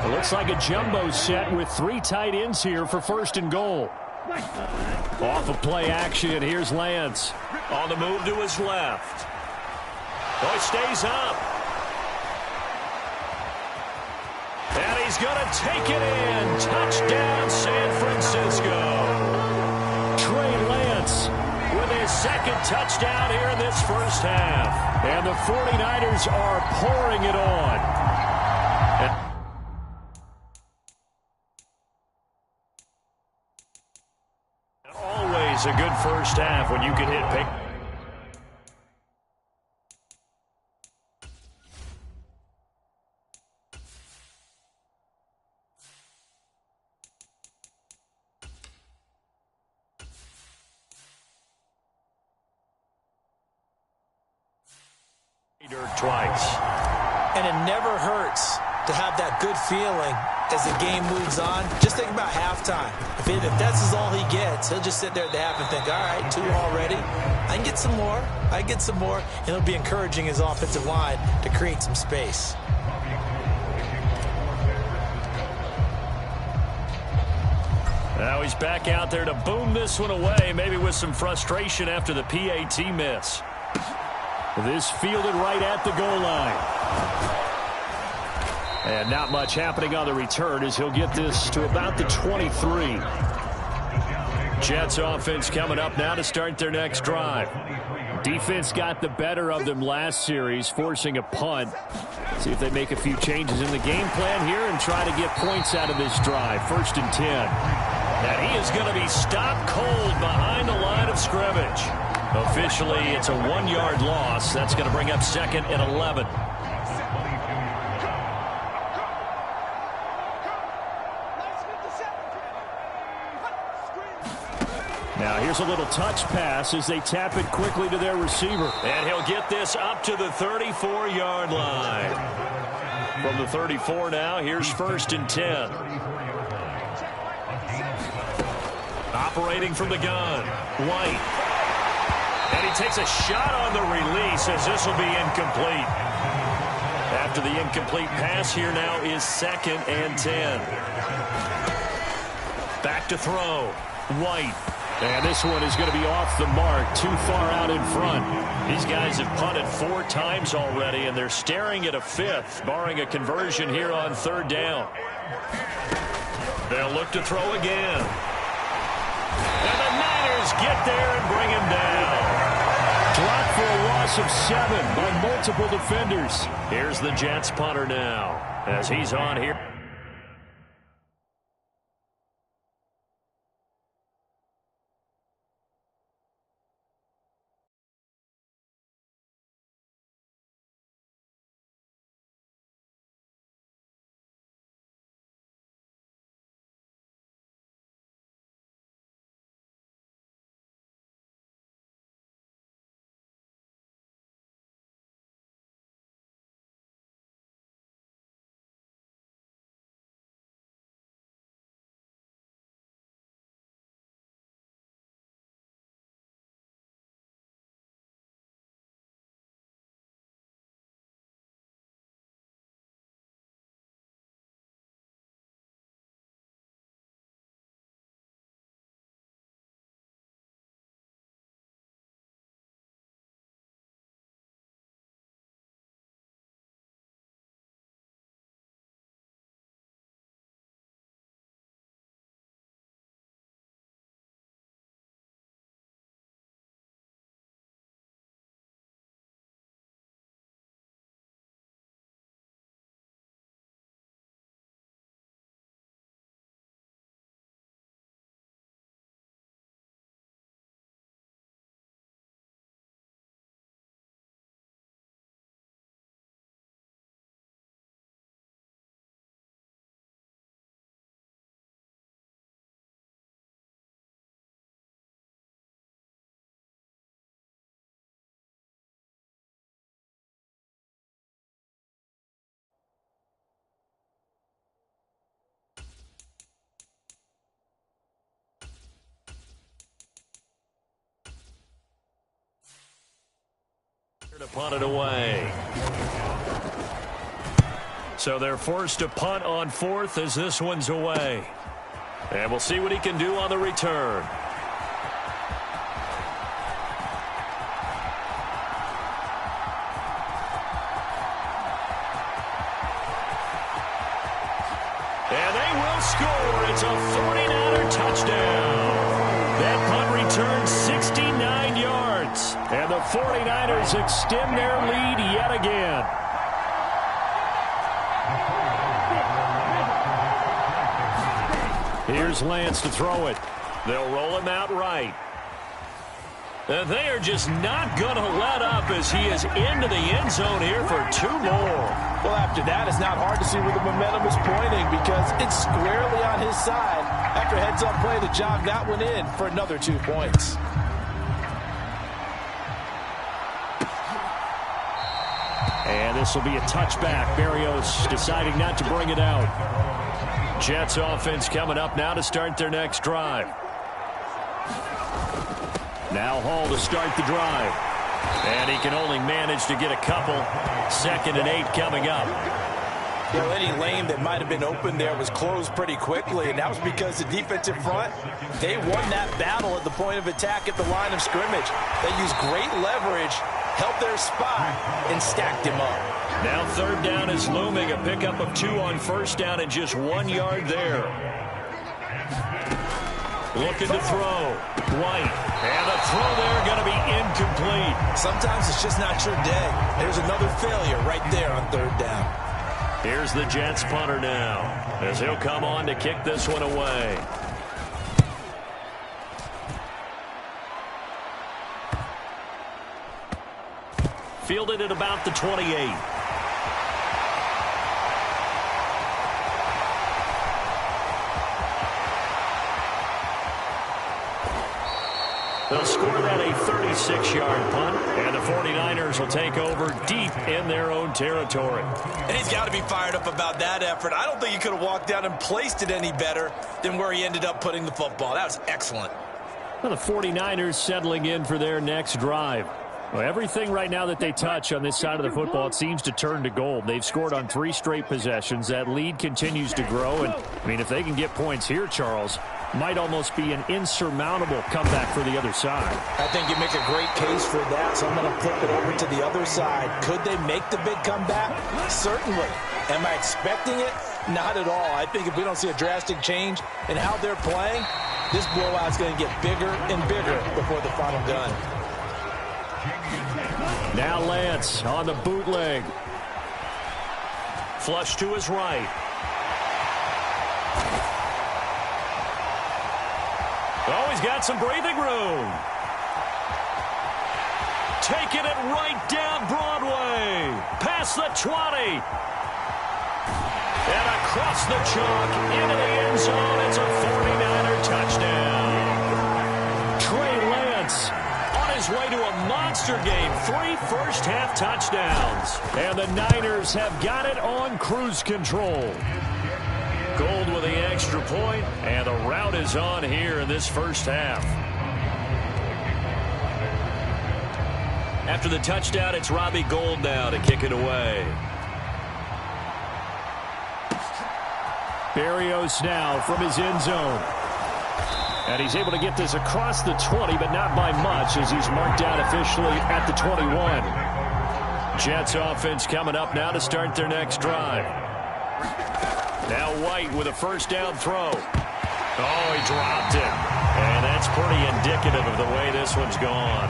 It looks like a jumbo set with 3 tight ends here for 1st and goal. Off of play action, here's Lance. On the move to his left. Oh, he stays up. And he's going to take it in. Touchdown, San Francisco. Trey Lance with his 2nd touchdown here in this first half. And the 49ers are pouring it on. Always a good first half when you can hit pick. Twice. And it never hurts to have that good feeling as the game moves on. Just think about halftime. If that's all he gets, he'll just sit there at the half and think, all right, 2 already. I can get some more. I can get some more. And it'll be encouraging his offensive line to create some space. Now he's back out there to boom this one away, maybe with some frustration after the PAT miss. This fielded right at the goal line. And not much happening on the return as he'll get this to about the 23. Jets offense coming up now to start their next drive. Defense got the better of them last series, forcing a punt. See if they make a few changes in the game plan here and try to get points out of this drive. 1st and 10. And he is going to be stopped cold behind the line of scrimmage. Officially, it's a 1-yard loss. That's going to bring up 2nd and 11. Now here's a little touch pass as they tap it quickly to their receiver. And he'll get this up to the 34-yard line. From the 34 now, here's 1st and 10. Operating from the gun, White. And he takes a shot on the release as this will be incomplete. After the incomplete pass, here now is 2nd and 10. Back to throw. White. And this one is going to be off the mark, too far out in front. These guys have punted 4 times already, and they're staring at a 5th, barring a conversion here on 3rd down. They'll look to throw again. And the Niners get there and bring him down. Dropped for a loss of 7 by multiple defenders. Here's the Jets punter now as he's on here. punt it away. So they're forced to punt on fourth as this one's away. And we'll see what he can do on the return. And they will score. It's a 49er touchdown. That punt returns 69 yards. And the 49ers extend their lead yet again. Here's Lance to throw it. They'll roll him out right. And they are just not going to let up as he is into the end zone here for 2 more. Well, after that, it's not hard to see where the momentum is pointing because it's squarely on his side. After heads-up play to jog that one in for another 2 points. And this will be a touchback. Berrios deciding not to bring it out. Jets offense coming up now to start their next drive. Now Hall to start the drive. And he can only manage to get a couple. 2nd and 8 coming up. You know, any lane that might have been open there was closed pretty quickly, and that was because the defensive front, they won that battle at the point of attack at the line of scrimmage. They used great leverage, held their spot, and stacked him up. Now 3rd down is looming. A pickup of 2 on 1st down and just 1 yard there. Looking to throw. White. And the throw there going to be incomplete. Sometimes it's just not your day. There's another failure right there on 3rd down. Here's the Jets punter now as he'll come on to kick this one away. Fielded at about the 28. They'll score that a 36-yard punt, and the 49ers will take over deep in their own territory. And he's got to be fired up about that effort. I don't think he could have walked down and placed it any better than where he ended up putting the football. That was excellent. Well, the 49ers settling in for their next drive. Well, everything right now that they touch on this side of the football, it seems to turn to gold. They've scored on 3 straight possessions. That lead continues to grow. And, I mean, if they can get points here, Charles, might almost be an insurmountable comeback for the other side. I think you make a great case for that, so I'm going to flip it over to the other side. Could they make the big comeback? Certainly. Am I expecting it? Not at all. I think if we don't see a drastic change in how they're playing, this blowout's going to get bigger and bigger before the final gun. Now Lance on the bootleg. Flush to his right. Oh, he's got some breathing room. Taking it right down Broadway. Past the 20. And across the chalk into the end zone. It's a 49er touchdown. Trey Lance on his way to a monster game. 3 first-half touchdowns. And the Niners have got it on cruise control. Gold with the extra point, and the route is on here in this first half. After the touchdown, it's Robbie Gould now to kick it away. Berrios now from his end zone. And he's able to get this across the 20, but not by much as he's marked out officially at the 21. Jets offense coming up now to start their next drive. Now White with a first down throw. Oh, he dropped it. And that's pretty indicative of the way this one's gone.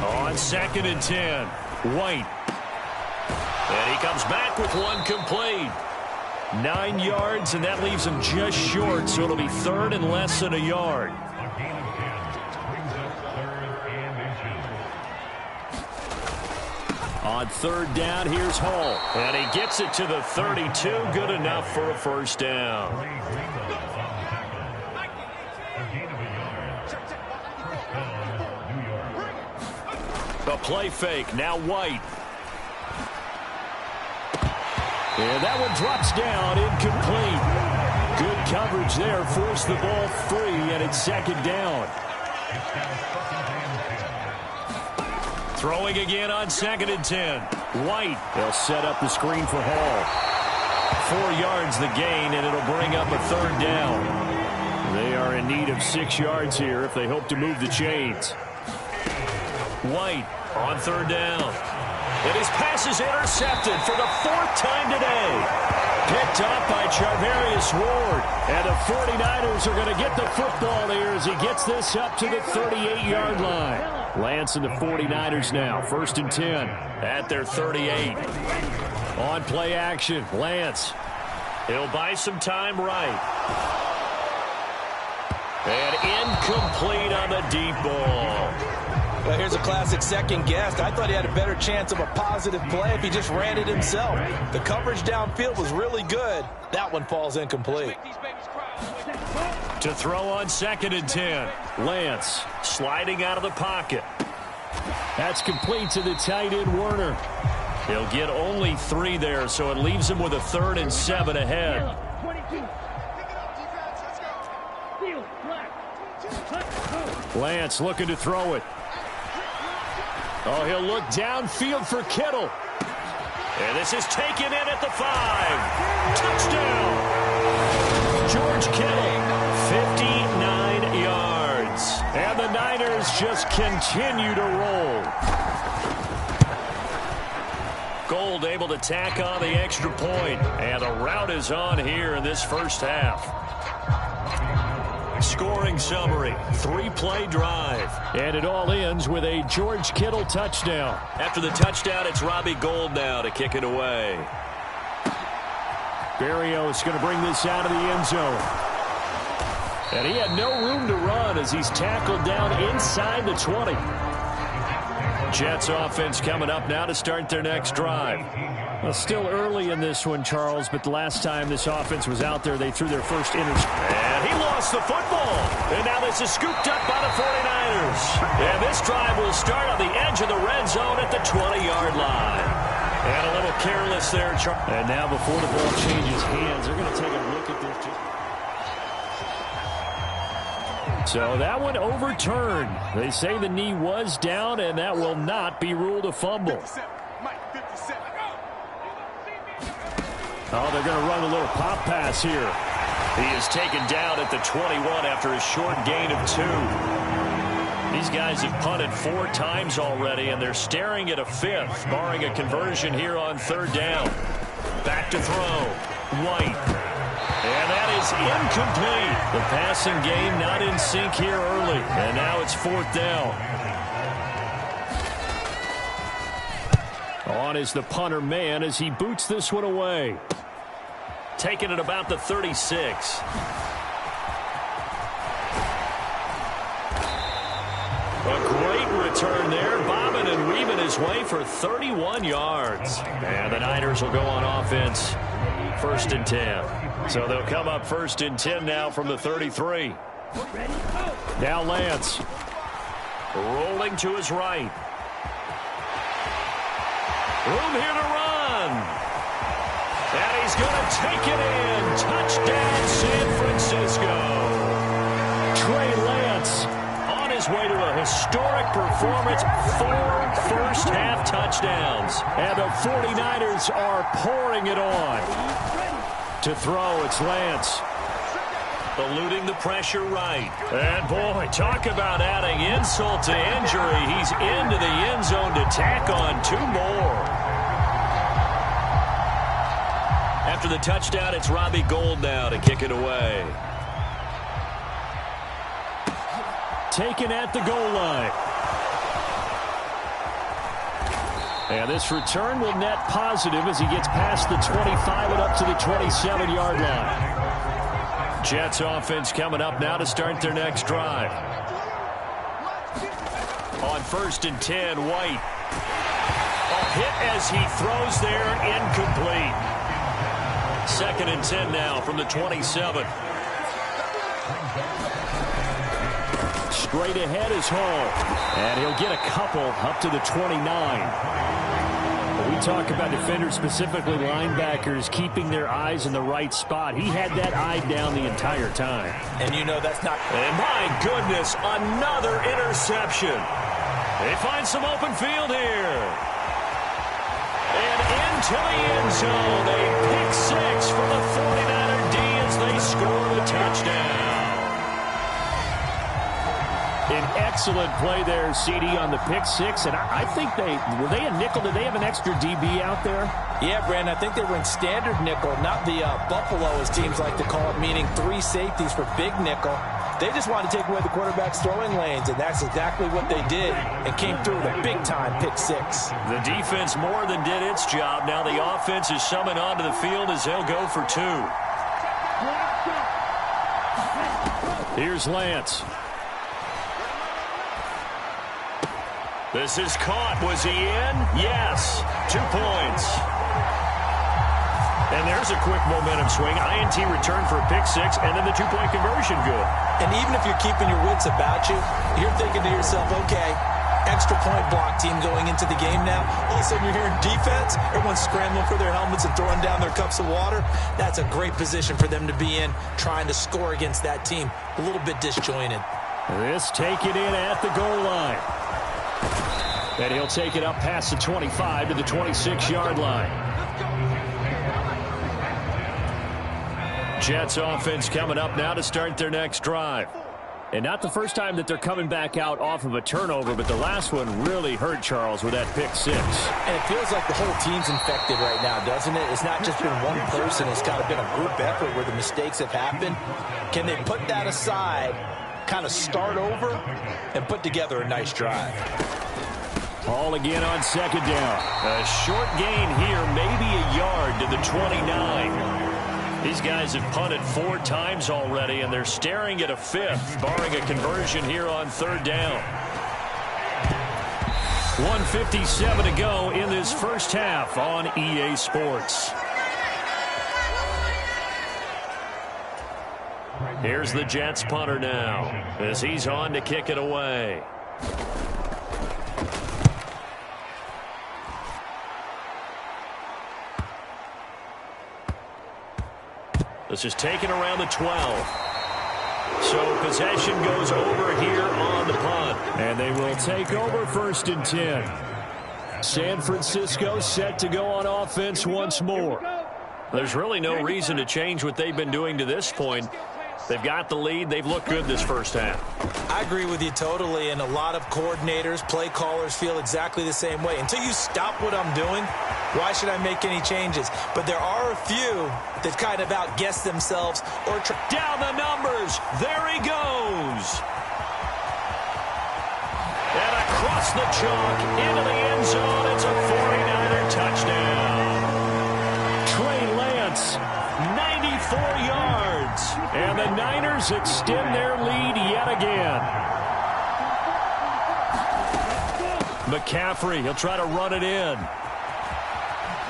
On 2nd and 10, White. And he comes back with one complete. 9 yards, and that leaves him just short, so it'll be 3rd and less than a yard. On 3rd down, here's Hall. And he gets it to the 32. Good enough for a first down. A play fake. Now White. And that one drops down, incomplete. Good coverage coverage there forced the ball free, and it's second down. Throwing again on 2nd and 10. White. They'll set up the screen for Hall. 4 yards the gain, and it'll bring up a 3rd down. They are in need of 6 yards here if they hope to move the chains. White on 3rd down. And his pass is intercepted for the 4th time today. Picked off by Charvarius Ward. And the 49ers are going to get the football here as he gets this up to the 38-yard line. Lance and the 49ers now. 1st and 10. At their 38. On play action, Lance. He'll buy some time right. And incomplete on the deep ball. Well, here's a classic second guess. I thought he had a better chance of a positive play if he just ran it himself. The coverage downfield was really good. That one falls incomplete. To throw on 2nd and 10. Lance sliding out of the pocket. That's complete to the tight end, Werner. He'll get only 3 there, so it leaves him with a 3rd and 7 ahead. Lance looking to throw it. Oh, he'll look downfield for Kittle. And this is taken in at the 5. Touchdown. George Kittle, 59 yards. And the Niners just continue to roll. Gold able to tack on the extra point. And the route is on here in this first half. Scoring summary, 3-play drive. And it all ends with a George Kittle touchdown. After the touchdown, it's Robbie Gould now to kick it away. Berrios going to bring this out of the end zone. And he had no room to run as he's tackled down inside the 20. Jets offense coming up now to start their next drive. Well, still early in this one, Charles, but the last time this offense was out there, they threw their first interception. And he lost the football. And now this is scooped up by the 49ers. And this drive will start on the edge of the red zone at the 20-yard line. And a little careless there, Charles. And now before the ball changes hands, they're going to take a look at this. So that one overturned. They say the knee was down, and that will not be ruled a fumble. Oh, they're going to run a little pop pass here. He is taken down at the 21 after a short gain of 2. These guys have punted 4 times already, and they're staring at a 5th, barring a conversion here on 3rd down. Back to throw. White. And that is incomplete. The passing game not in sync here early. And now it's 4th down. On is the punter man as he boots this one away. Taking it about the 36. A great return there. Bobbing and weaving his way for 31 yards. And the Niners will go on offense. 1st and 10. So they'll come up 1st and 10 now from the 33. Now Lance. Rolling to his right. Room here to run. And he's going to take it in. Touchdown, San Francisco. Trey Lance on his way to a historic performance. 4 first-half touchdowns. And the 49ers are pouring it on. To throw, it's Lance. Eluding the pressure right. And, boy, talk about adding insult to injury. He's into the end zone to tack on 2 more. After the touchdown, it's Robbie Gould now to kick it away. Taken at the goal line. And this return will net positive as he gets past the 25 and up to the 27-yard line. Jets offense coming up now to start their next drive. On 1st and 10, White. A hit as he throws there, incomplete. 2nd and 10 now from the 27. Straight ahead is Hall. And he'll get a couple up to the 29. We talk about defenders, specifically linebackers, keeping their eyes in the right spot. He had that eye down the entire time. And you know that's not... And my goodness, another interception. They find some open field here. And into the end zone. A pick six for the 49er D as they score the touchdown. An excellent play there, CD, on the pick six. And I think were they a nickel? Did they have an extra DB out there? Yeah, Brandon, I think they were in standard nickel, not the Buffalo, as teams like to call it, meaning 3 safeties for big nickel. They just wanted to take away the quarterback's throwing lanes, and that's exactly what they did, and came through with a big-time pick six. The defense more than did its job. Now the offense is summoned onto the field as they'll go for 2. Here's Lance. This is caught. Was he in? Yes. 2 points. And there's a quick momentum swing. INT return for a pick six, and then the 2-point conversion good. And even if you're keeping your wits about you, you're thinking to yourself, okay, extra point block team going into the game now. All of a sudden you're hearing defense. Everyone's scrambling for their helmets and throwing down their cups of water. That's a great position for them to be in, trying to score against that team. A little bit disjointed. This taken in at the goal line. And he'll take it up past the 25 to the 26-yard line. Jets offense coming up now to start their next drive. And not the first time that they're coming back out off of a turnover, but the last one really hurt Charles with that pick six. And it feels like the whole team's infected right now, doesn't it? It's not just been one person. It's kind of been a group effort where the mistakes have happened. Can they put that aside, kind of start over, and put together a nice drive? All again on second down. A short gain here, maybe a yard to the 29. These guys have punted 4 times already, and they're staring at a 5th, barring a conversion here on 3rd down. 1:57 to go in this first half on EA Sports. Here's the Jets punter now as he's on to kick it away. This is taken around the 12. So possession goes over here on the punt. And they will take over 1st and 10. San Francisco set to go on offense once more. There's really no reason to change what they've been doing to this point. They've got the lead. They've looked good this first half. I agree with you totally, and a lot of coordinators, play callers feel exactly the same way. Until you stop what I'm doing, why should I make any changes? But there are a few that kind of outguess themselves or down the numbers. There he goes. And across the chalk into the end zone. It's a 49er touchdown. Trey Lance, 94 yards. And the Niners extend their lead yet again. McCaffrey, he'll try to run it in.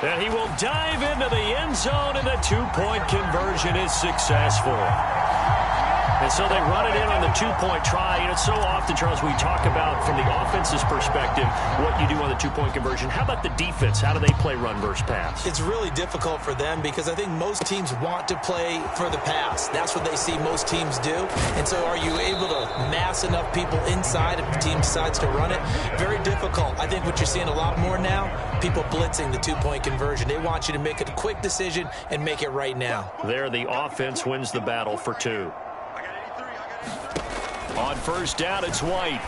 And he will dive into the end zone, and the 2-point conversion is successful. And so they run it in on the 2-point try. And it's so often, Charles, we talk about from the offense's perspective what you do on the 2-point conversion. How about the defense? How do they play run versus pass? It's really difficult for them because I think most teams want to play for the pass. That's what they see most teams do. And so are you able to mass enough people inside if the team decides to run it? Very difficult. I think what you're seeing a lot more now, people blitzing the 2-point conversion. They want you to make a quick decision and make it right now. There, the offense wins the battle for 2. On 1st down, it's White.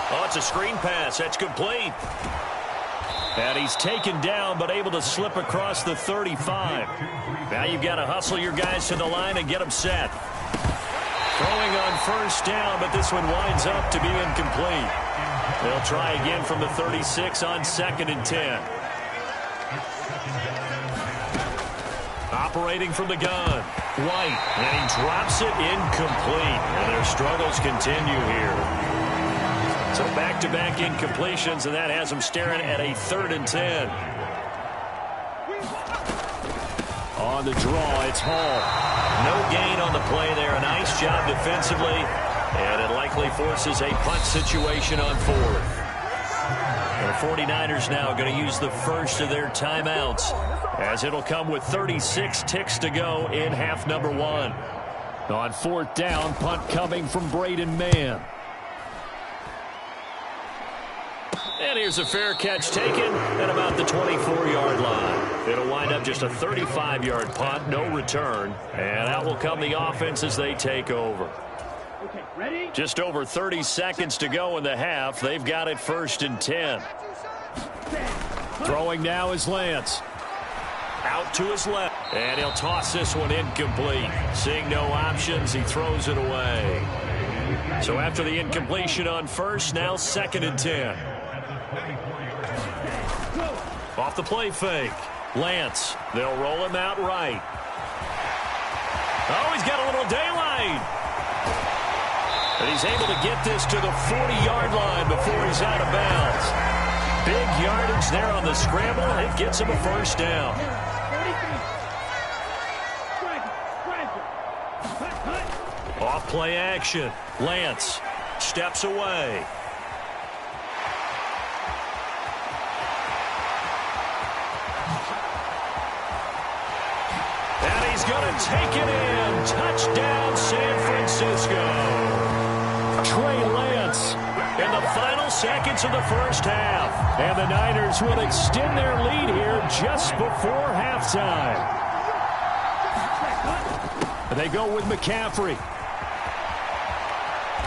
Oh, it's a screen pass. That's complete. And he's taken down, but able to slip across the 35. Now you've got to hustle your guys to the line and get them set. Throwing on 1st down, but this one winds up to be incomplete. They'll try again from the 36 on 2nd and 10. Operating from the gun, White, and he drops it incomplete. And their struggles continue here. So back-to-back incompletions, and that has them staring at a 3rd and 10. On the draw, it's Hall. No gain on the play there. A nice job defensively, and it likely forces a punt situation on 4th. The 49ers now going to use the first of their timeouts, as it'll come with 36 ticks to go in half number 1. On 4th down, punt coming from Braden Mann. And here's a fair catch taken at about the 24-yard line. It'll wind up just a 35-yard punt, no return. And out will come the offense as they take over. Just over 30 seconds to go in the half. They've got it 1st and 10. Throwing now is Lance. Out to his left. And he'll toss this one incomplete. Seeing no options, he throws it away. So after the incompletion on 1st, now 2nd and 10. Off the play fake. Lance. They'll roll him out right. Oh, he's got a little daylight. And he's able to get this to the 40-yard line before he's out of bounds. Big yardage there on the scramble. It gets him a 1st down. Off play action. Lance steps away. And he's going to take it in. Touchdown, San Francisco. Trey Lance. In the final seconds of the first half. And the Niners will extend their lead here just before halftime. They go with McCaffrey.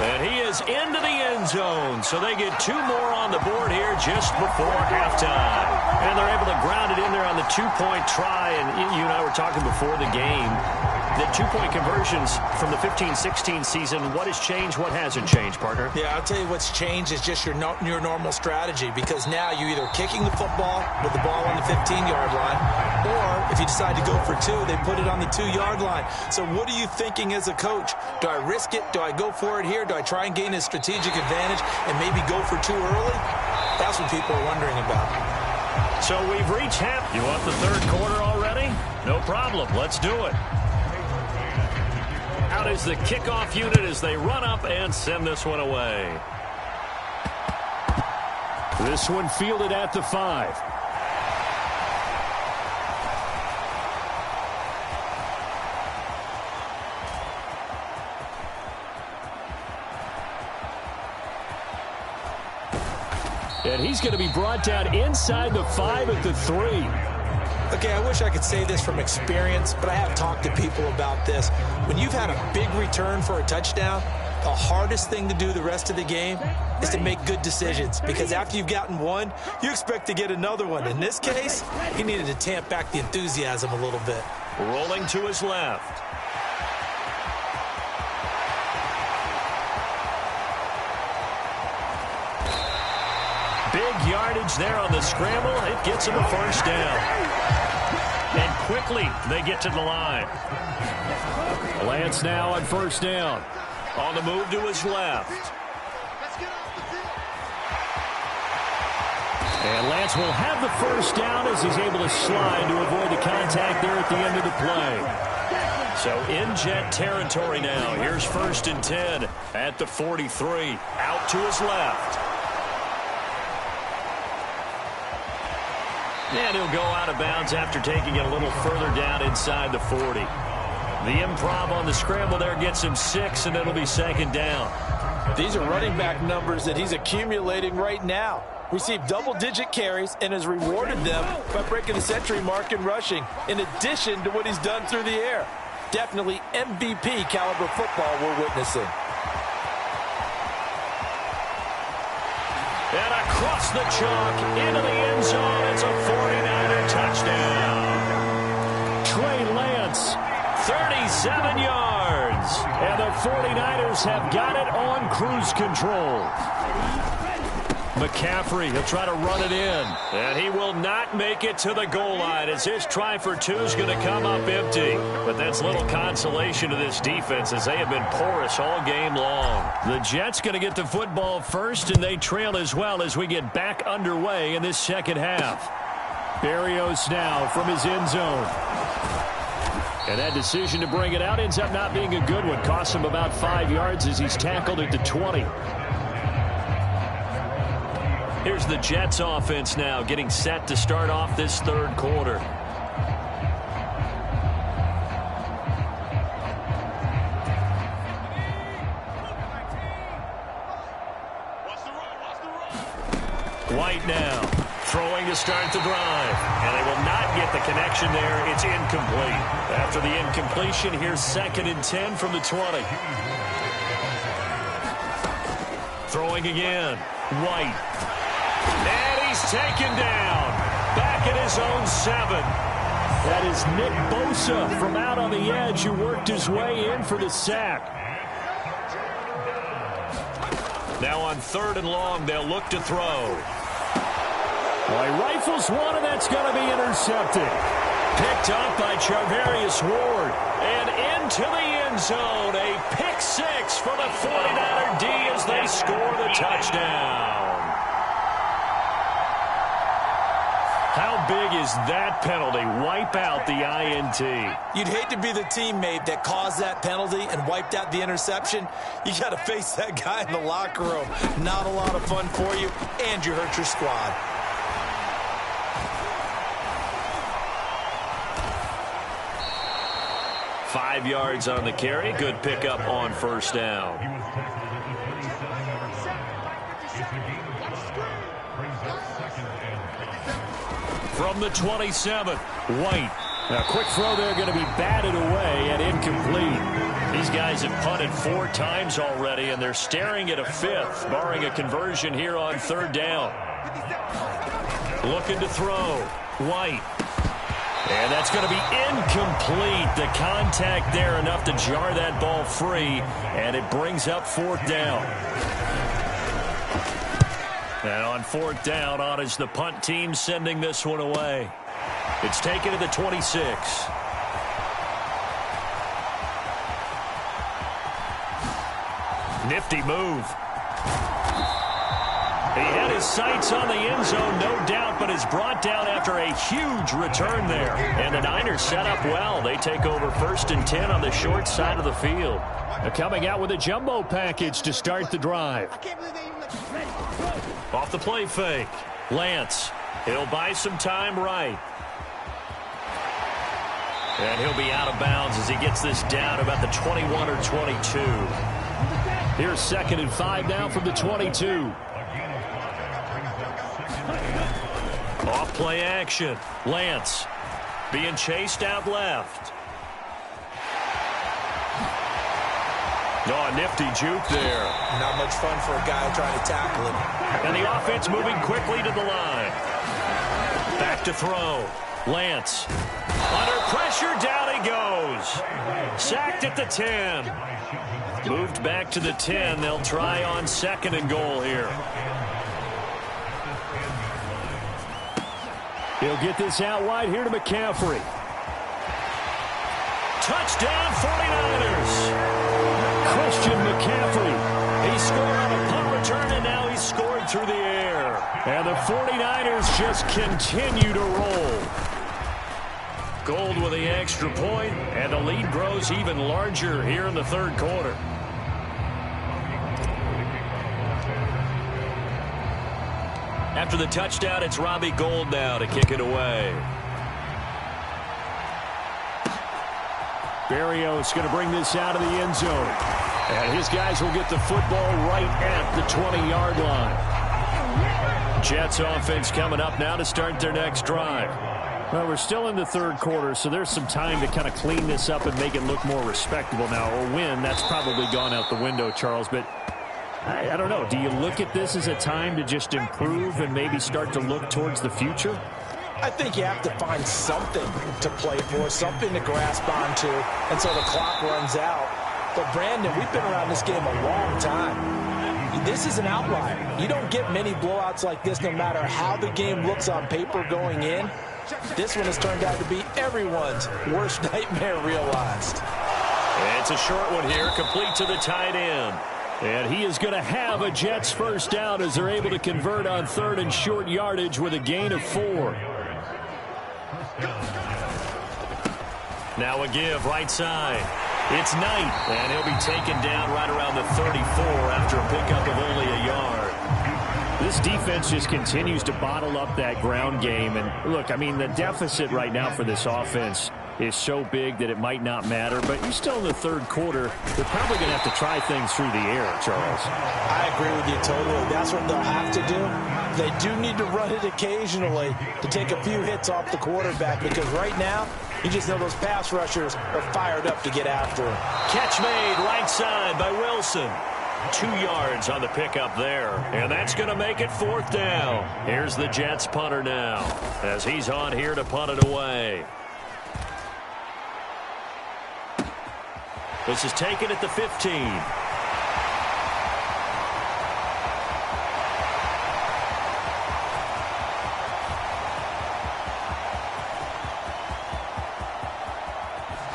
And he is into the end zone, so they get 2 more on the board here just before halftime. And they're able to ground it in there on the 2-point try. And you and I were talking before the game. The 2-point conversions from the 15-16 season, what has changed, what hasn't changed, partner? Yeah, I'll tell you what's changed is just your normal strategy, because now you're either kicking the football with the ball on the 15-yard line, or if you decide to go for 2, they put it on the 2-yard line. So what are you thinking as a coach? Do I risk it? Do I go for it here? Do I try and gain a strategic advantage and maybe go for 2 early? That's what people are wondering about. So we've reached half. You want the 3rd quarter already? No problem. Let's do it. Out is the kickoff unit as they run up and send this one away. This one fielded at the 5. And he's going to be brought down inside the 5 at the 3. Okay, I wish I could say this from experience, but I have talked to people about this. When you've had a big return for a touchdown, the hardest thing to do the rest of the game is to make good decisions, because after you've gotten one, you expect to get another one. In this case, he needed to tamp back the enthusiasm a little bit. Rolling to his left. Big yardage there on the scramble. It gets him a 1st down. And quickly they get to the line. Lance now on 1st down. On the move to his left. And Lance will have the 1st down as he's able to slide to avoid the contact there at the end of the play. So in jet territory now. Here's 1st and 10 at the 43. Out to his left. And he'll go out of bounds after taking it a little further down inside the 40. The improv on the scramble there gets him 6, and it'll be 2nd down. These are running back numbers that he's accumulating right now. Received double-digit carries and has rewarded them by breaking the century mark in rushing, in addition to what he's done through the air. Definitely MVP caliber football we're witnessing. And across the chalk into the end zone. It's a 49er touchdown. Trey Lance. 37 yards. And the 49ers have got it on cruise control. McCaffrey, he'll try to run it in. And he will not make it to the goal line as his try for 2 is going to come up empty. But that's little consolation to this defense as they have been porous all game long. The Jets going to get the football first, and they trail as well as we get back underway in this second half. Berrios now from his end zone. And that decision to bring it out ends up not being a good one. Costs him about 5 yards as he's tackled at the 20. Here's the Jets offense now getting set to start off this third quarter. White now throwing to start the drive. And they will not get the connection there. It's incomplete. After the incompletion, here's 2nd and 10 from the 20. Throwing again. White. And he's taken down. Back at his own 7. That is Nick Bosa from out on the edge who worked his way in for the sack. Now on 3rd and long, they'll look to throw. Well, he rifles one, and that's going to be intercepted. Picked up by Charvarius Ward. And into the end zone. A pick 6 for the 49er D as they score the touchdown. How big is that penalty? Wipe out the INT. You'd hate to be the teammate that caused that penalty and wiped out the interception. You got to face that guy in the locker room. Not a lot of fun for you, and you hurt your squad. Five yards on the carry. Good pickup on first down. From the 27, White. A quick throw there going to be batted away and incomplete. These guys have punted 4 times already, and they're staring at a 5th, barring a conversion here on 3rd down. Looking to throw. White. And that's going to be incomplete. The contact there enough to jar that ball free, and it brings up 4th down. And on 4th down, on is the punt team sending this one away. It's taken to the 26. Nifty move. He had his sights on the end zone, no doubt, but is brought down after a huge return there. And the Niners set up well. They take over 1st and 10 on the short side of the field. They're coming out with a jumbo package to start the drive. Off the play fake. Lance. He'll buy some time right. And he'll be out of bounds as he gets this down about the 21 or 22. Here's 2nd and 5 now from the 22. Off play action. Lance being chased out left. Oh, nifty juke there. Not much fun for a guy trying to tackle him. And the offense moving quickly to the line. Back to throw. Lance. Under pressure, down he goes. Sacked at the 10. Moved back to the 10. They'll try on 2nd and goal here. He'll get this out wide here to McCaffrey. Touchdown 49ers. Christian McCaffrey. He scored on a punt return, and now he's scored through the air. And the 49ers just continue to roll. Gold with the extra point, and the lead grows even larger here in the 3rd quarter. After the touchdown, it's Robbie Gould now to kick it away. Berrios going to bring this out of the end zone. And his guys will get the football right at the 20-yard line. Jets offense coming up now to start their next drive. Well, we're still in the 3rd quarter, so there's some time to kind of clean this up and make it look more respectable now. Or win, that's probably gone out the window, Charles. But I don't know. Do you look at this as a time to just improve and maybe start to look towards the future? I think you have to find something to play for, something to grasp onto until the clock runs out. But, Brandon, we've been around this game a long time. This is an outlier. You don't get many blowouts like this no matter how the game looks on paper going in. This one has turned out to be everyone's worst nightmare realized. And it's a short one here, complete to the tight end. And he is going to have a Jets first down as they're able to convert on 3rd and short yardage with a gain of 4. Now a give right side. It's Knight, and he'll be taken down right around the 34 after a pickup of only a yard. This defense just continues to bottle up that ground game. And look, I mean, the deficit right now for this offense is so big that it might not matter. But you're still in the third quarter. They're probably going to have to try things through the air, Charles. I agree with you totally. That's what they'll have to do. They do need to run it occasionally to take a few hits off the quarterback, because right now, you just know those pass rushers are fired up to get after him. Catch made right side by Wilson. 2 yards on the pickup there. And that's going to make it fourth down. Here's the Jets punter now, as he's on here to punt it away. This is taken at the 15.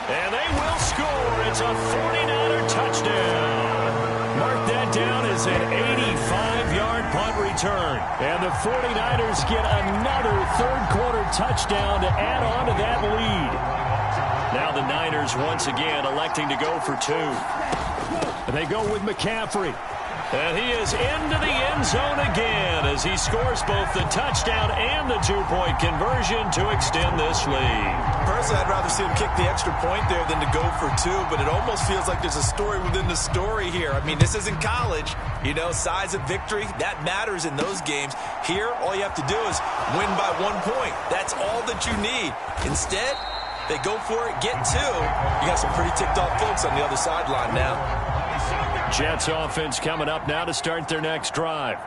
And they will score. It's a 49er touchdown. Mark that down as an 85-yard punt return. And the 49ers get another third-quarter touchdown to add on to that lead. Now the Niners once again electing to go for 2. And they go with McCaffrey. And he is into the end zone again as he scores both the touchdown and the two-point conversion to extend this lead. Personally, I'd rather see him kick the extra point there than to go for 2, but it almost feels like there's a story within the story here. I mean, this isn't college. You know, size of victory, that matters in those games. Here, all you have to do is win by 1 point. That's all that you need. Instead, they go for it, get 2. You got some pretty ticked-off folks on the other sideline now. Jets offense coming up now to start their next drive.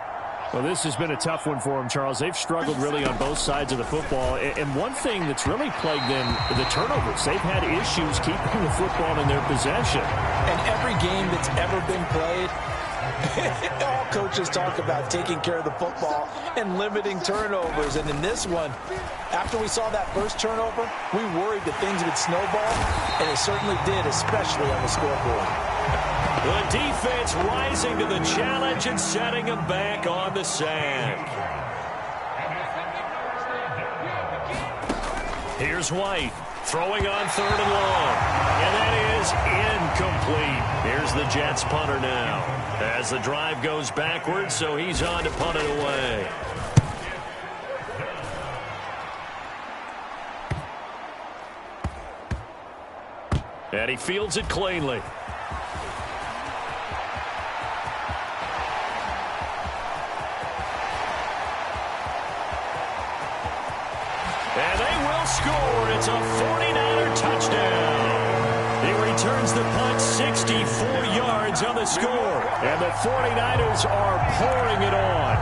Well, this has been a tough one for them, Charles. They've struggled really on both sides of the football. And one thing that's really plagued them, the turnovers. They've had issues keeping the football in their possession. And every game that's ever been played, all coaches talk about taking care of the football and limiting turnovers. And in this one, after we saw that first turnover, we worried that things would snowball, and it certainly did, especially on the scoreboard. The defense rising to the challenge and setting them back on the sack. Here's White throwing on 3rd and long. And that is incomplete. Here's the Jets punter now as the drive goes backwards, so he's on to punt it away. And he fields it cleanly. And they will score. It's a 49er touchdown. He returns the punt 64 yards on the score. And the 49ers are pouring it on.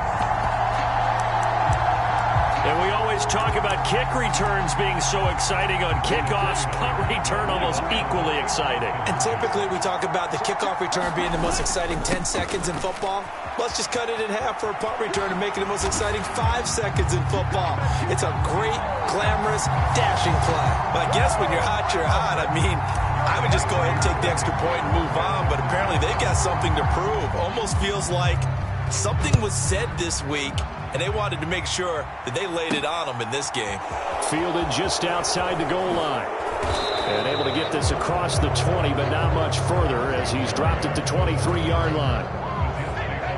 And we always talk about kick returns being so exciting on kickoffs. Punt return almost equally exciting. And typically we talk about the kickoff return being the most exciting 10 seconds in football. Let's just cut it in half for a punt return and make it the most exciting 5 seconds in football. It's a great, glamorous, dashing play. But I guess when you're hot, you're hot. I mean, I would just go ahead and take the extra point and move on, but apparently they've got something to prove. Almost feels like something was said this week, and they wanted to make sure that they laid it on them in this game. Fielded just outside the goal line. And able to get this across the 20, but not much further as he's dropped it to 23-yard line.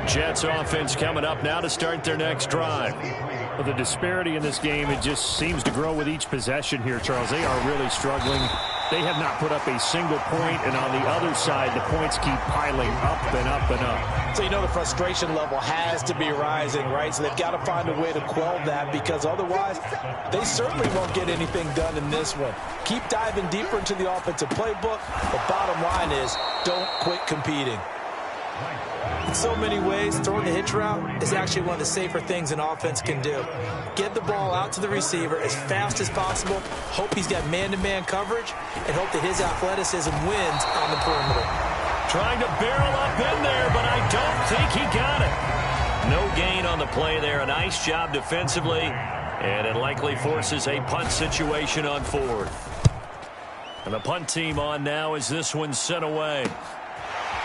Jets offense coming up now to start their next drive. Well, the disparity in this game, it just seems to grow with each possession here, Charles. They are really struggling. They have not put up a single point, and on the other side, the points keep piling up and up and up. So you know the frustration level has to be rising, right? So they've got to find a way to quell that, because otherwise they certainly won't get anything done in this one. Keep diving deeper into the offensive playbook. The bottom line is don't quit competing. In so many ways, throwing the hitch route is actually one of the safer things an offense can do. Get the ball out to the receiver as fast as possible, hope he's got man-to-man coverage, and hope that his athleticism wins on the perimeter. Trying to barrel up in there, but I don't think he got it. No gain on the play there. A nice job defensively, and it likely forces a punt situation on 4th. And the punt team on now as this one's sent away.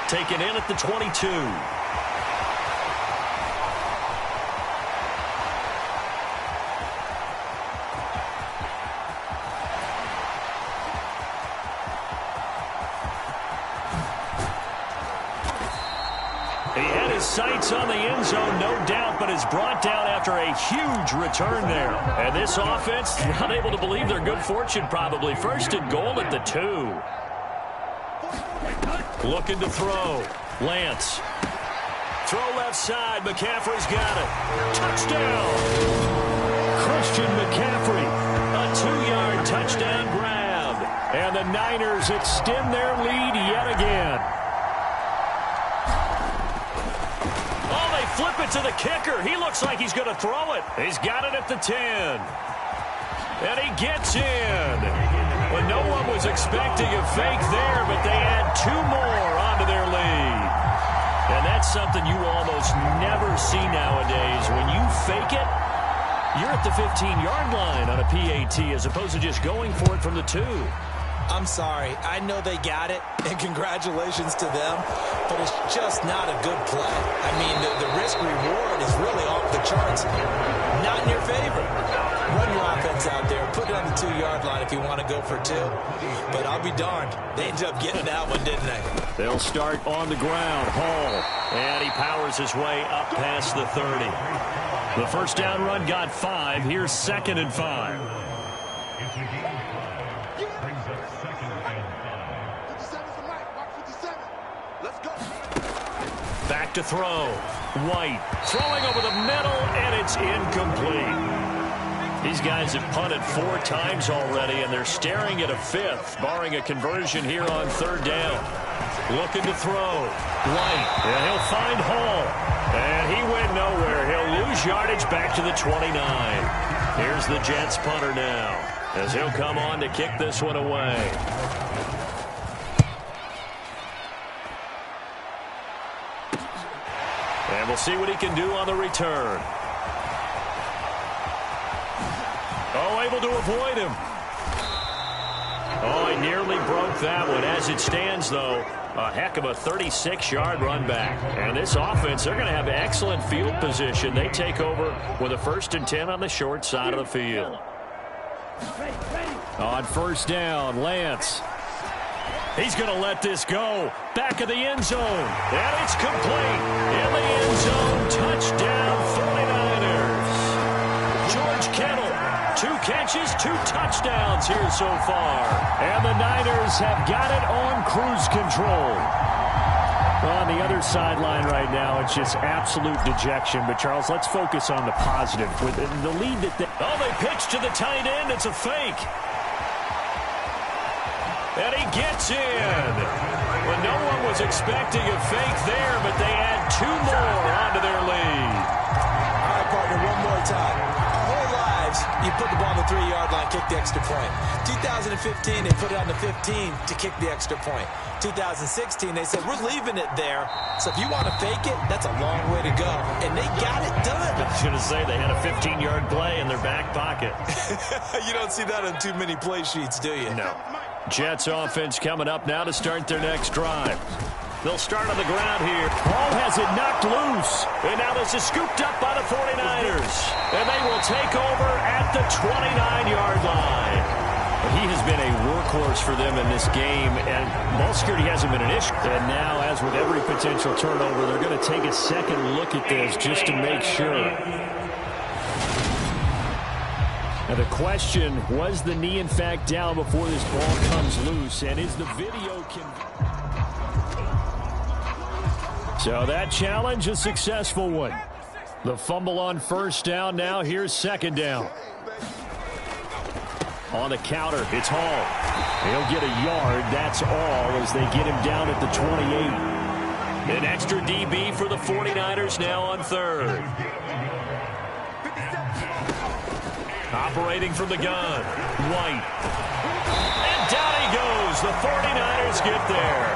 Taken in at the 22. He had his sights on the end zone, no doubt, but is brought down after a huge return there. And this offense, not able to believe their good fortune probably. First and goal at the 2. Looking to throw. Lance. Throw left side. McCaffrey's got it. Touchdown. Christian McCaffrey. A 2-yard touchdown grab. And the Niners extend their lead yet again. Oh, they flip it to the kicker. He looks like he's going to throw it. He's got it at the 10. And he gets in. Well, no one was expecting a fake there, but they add 2 more onto their lead. And that's something you almost never see nowadays. When you fake it, you're at the 15-yard line on a PAT as opposed to just going for it from the 2. I'm sorry. I know they got it, and congratulations to them, but it's just not a good play. I mean, the risk-reward is really off the charts. Not in your favor. Run your offense out there. Put it on the 2-yard line if you want to go for 2. But I'll be darned. They ended up getting that one, didn't they? They'll start on the ground. Hall. And he powers his way up past the 30. The first down run got 5. Here's 2nd and 5. Back to throw. White throwing over the middle, and it's incomplete. These guys have punted 4 times already, and they're staring at a 5th, barring a conversion here on 3rd down. Looking to throw. White, and he'll find Hall. And he went nowhere. He'll lose yardage back to the 29. Here's the Jets punter now, as he'll come on to kick this one away. And we'll see what he can do on the return. Oh, able to avoid him. Oh, he nearly broke that one. As it stands, though, a heck of a 36-yard run back. And this offense, they're going to have excellent field position. They take over with a 1st and 10 on the short side of the field. On 1st down, Lance. He's going to let this go. Back of the end zone. And it's complete. In the end zone. Touchdown, 49ers. George Kittle. 2 catches, 2 touchdowns here so far. And the Niners have got it on cruise control. On the other sideline right now, it's just absolute dejection. But, Charles, let's focus on the positive. With the lead that they pitch to the tight end. It's a fake. And he gets in. Well, no one was expecting a fake there, but they add 2 more onto their lead. All right, partner, one more time. Our whole lives, you put the ball on the 3-yard line, kick the extra point. 2015, they put it on the 15 to kick the extra point. 2016, they said, we're leaving it there. So if you want to fake it, that's a long way to go. And they got it done. I was going to say, they had a 15-yard play in their back pocket. You don't see that on too many play sheets, do you? No. Jets offense coming up now to start their next drive. They'll start on the ground here. Hall has it knocked loose. And now this is scooped up by the 49ers. And they will take over at the 29-yard line. He has been a workhorse for them in this game, and ball security hasn't been an issue. And now, as with every potential turnover, they're going to take a second look at this just to make sure. Now the question, was the knee in fact down before this ball comes loose? And is the video... So that challenge, a successful one. The fumble on 1st down. Now here's 2nd down. On the counter, it's Hall. He'll get a yard, that's all, as they get him down at the 28. An extra DB for the 49ers now on 3rd. Operating from the gun, White. And down he goes. The 49ers get there.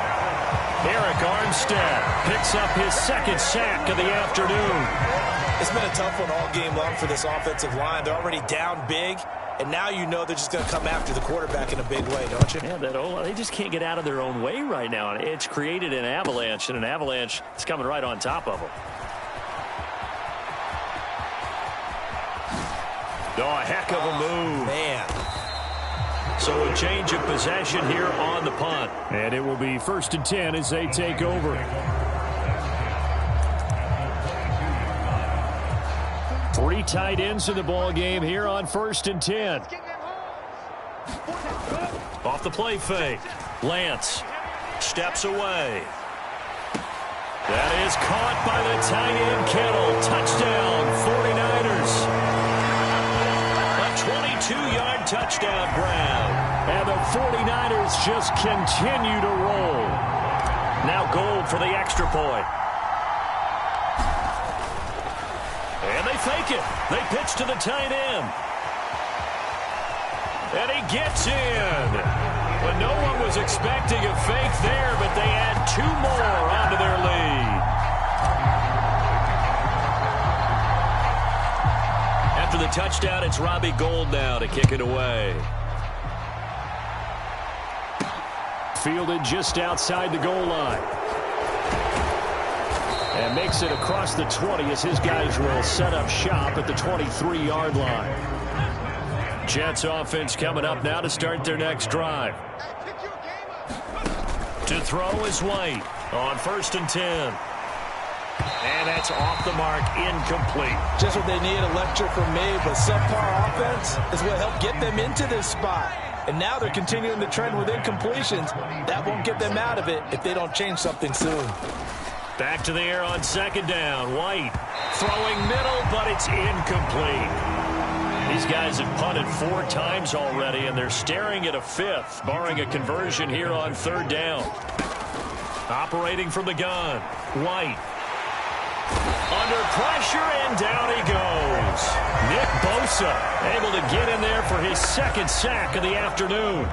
Eric Armstead picks up his 2nd sack of the afternoon. It's been a tough one all game long for this offensive line. They're already down big, and now you know they're just going to come after the quarterback in a big way, don't you? Yeah, they just can't get out of their own way right now. It's created an avalanche, and an avalanche is coming right on top of them. Oh, a heck of a move. Man. So a change of possession here on the punt. And it will be 1st and 10 as they take over. Three tight ends in the ball game here on 1st and 10. Off the play fake. Lance steps away. That is caught by the tight end Kittle. Touchdown, 49ers. A 22-yard touchdown grab. And the 49ers just continue to roll. Now Gold for the extra point. And they fake it. They pitch to the tight end. And he gets in. But no one was expecting a fake there, but they add 2 more onto their lead. After the touchdown, it's Robbie Gould now to kick it away. Fielded just outside the goal line. And makes it across the 20 as his guys will set up shop at the 23-yard line. Jets offense coming up now to start their next drive. To throw is White on 1st and 10. And that's off the mark, incomplete. Just what they need, a lecture from me, but subpar offense is what helped get them into this spot. And now they're continuing the trend with incompletions. That won't get them out of it if they don't change something soon. Back to the air on 2nd down. White throwing middle, but it's incomplete. These guys have punted 4 times already, and they're staring at a 5th, barring a conversion here on 3rd down. Operating from the gun, White. Under pressure, and down he goes. Nick Bosa able to get in there for his 2nd sack of the afternoon.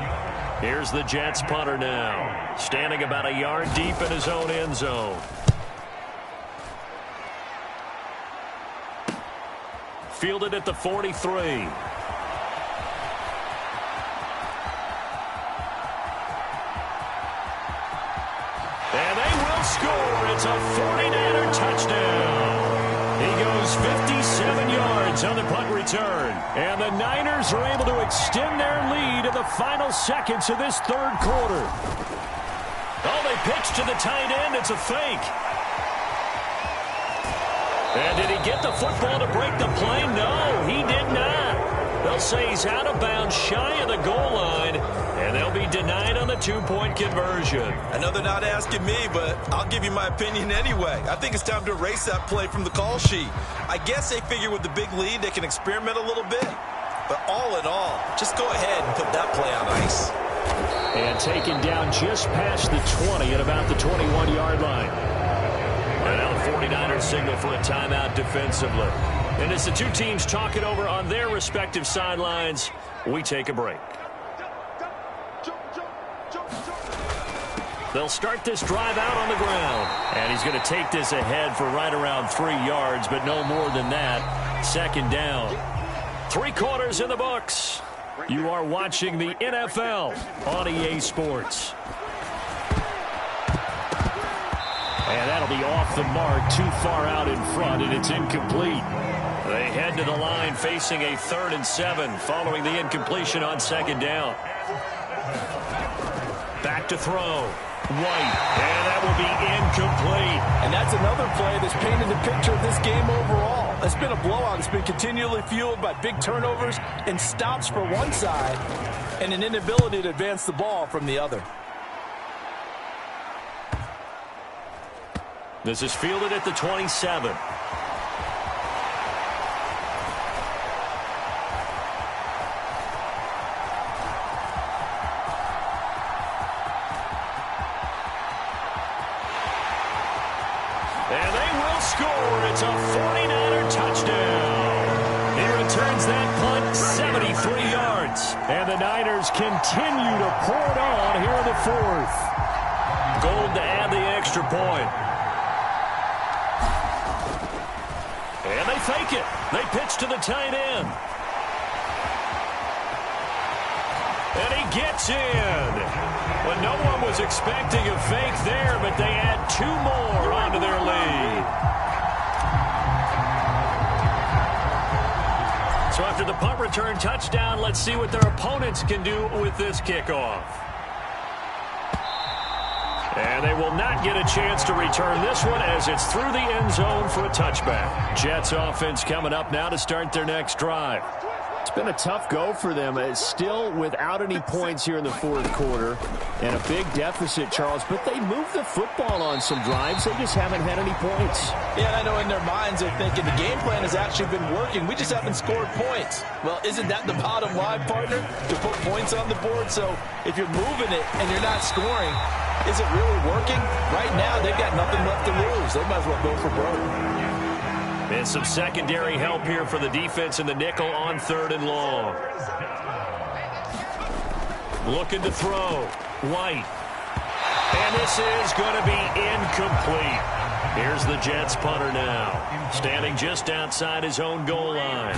Here's the Jets punter now, standing about a yard deep in his own end zone. Fielded at the 43. And they will score. It's a 49er touchdown. He goes 57 yards on the punt return. And the Niners are able to extend their lead in the final seconds of this 3rd quarter. Oh, they pitch to the tight end. It's a fake. And did he get the football to break the play? No, he did not. They'll say he's out of bounds shy of the goal line, and they'll be denied on the 2-point conversion. I know they're not asking me, but I'll give you my opinion anyway. I think it's time to erase that play from the call sheet. I guess they figure with the big lead they can experiment a little bit. But all in all, just go ahead and put that play on ice. And taken down just past the 20 at about the 21-yard line. And now the 49ers signal for a timeout defensively. And as the two teams talk it over on their respective sidelines, we take a break. They'll start this drive out on the ground. And he's going to take this ahead for right around 3 yards, but no more than that. 2nd down. 3 quarters in the books. You are watching the NFL on EA Sports. And that'll be off the mark, too far out in front, and it's incomplete. They head to the line facing a 3rd and 7 following the incompletion on 2nd down. Back to throw. White, and that will be incomplete. And that's another play that's painted the picture of this game overall. It's been a blowout. It's been continually fueled by big turnovers and stops for one side and an inability to advance the ball from the other. This is fielded at the 27. And they will score. It's a 49er touchdown. He returns that punt 73 yards. And the Niners continue to pour it on here in the 4th. Gold to add the extra point. And they fake it. They pitch to the tight end. And he gets in. Well, no one was expecting a fake there, but they add 2 more onto their lead. So after the punt return touchdown, let's see what their opponents can do with this kickoff. And they will not get a chance to return this one as it's through the end zone for a touchback. Jets offense coming up now to start their next drive. It's been a tough go for them. It's still without any points here in the fourth quarter and a big deficit, Charles. But they moved the football on some drives. They just haven't had any points. Yeah, and I know in their minds they're thinking the game plan has actually been working. We just haven't scored points. Well, isn't that the bottom line, partner? To put points on the board? So if you're moving it and you're not scoring, is it really working? Right now, they've got nothing left to lose. They might as well go for broke. And some secondary help here for the defense in the nickel on 3rd and long. Looking to throw. White. And this is going to be incomplete. Here's the Jets punter now, standing just outside his own goal line.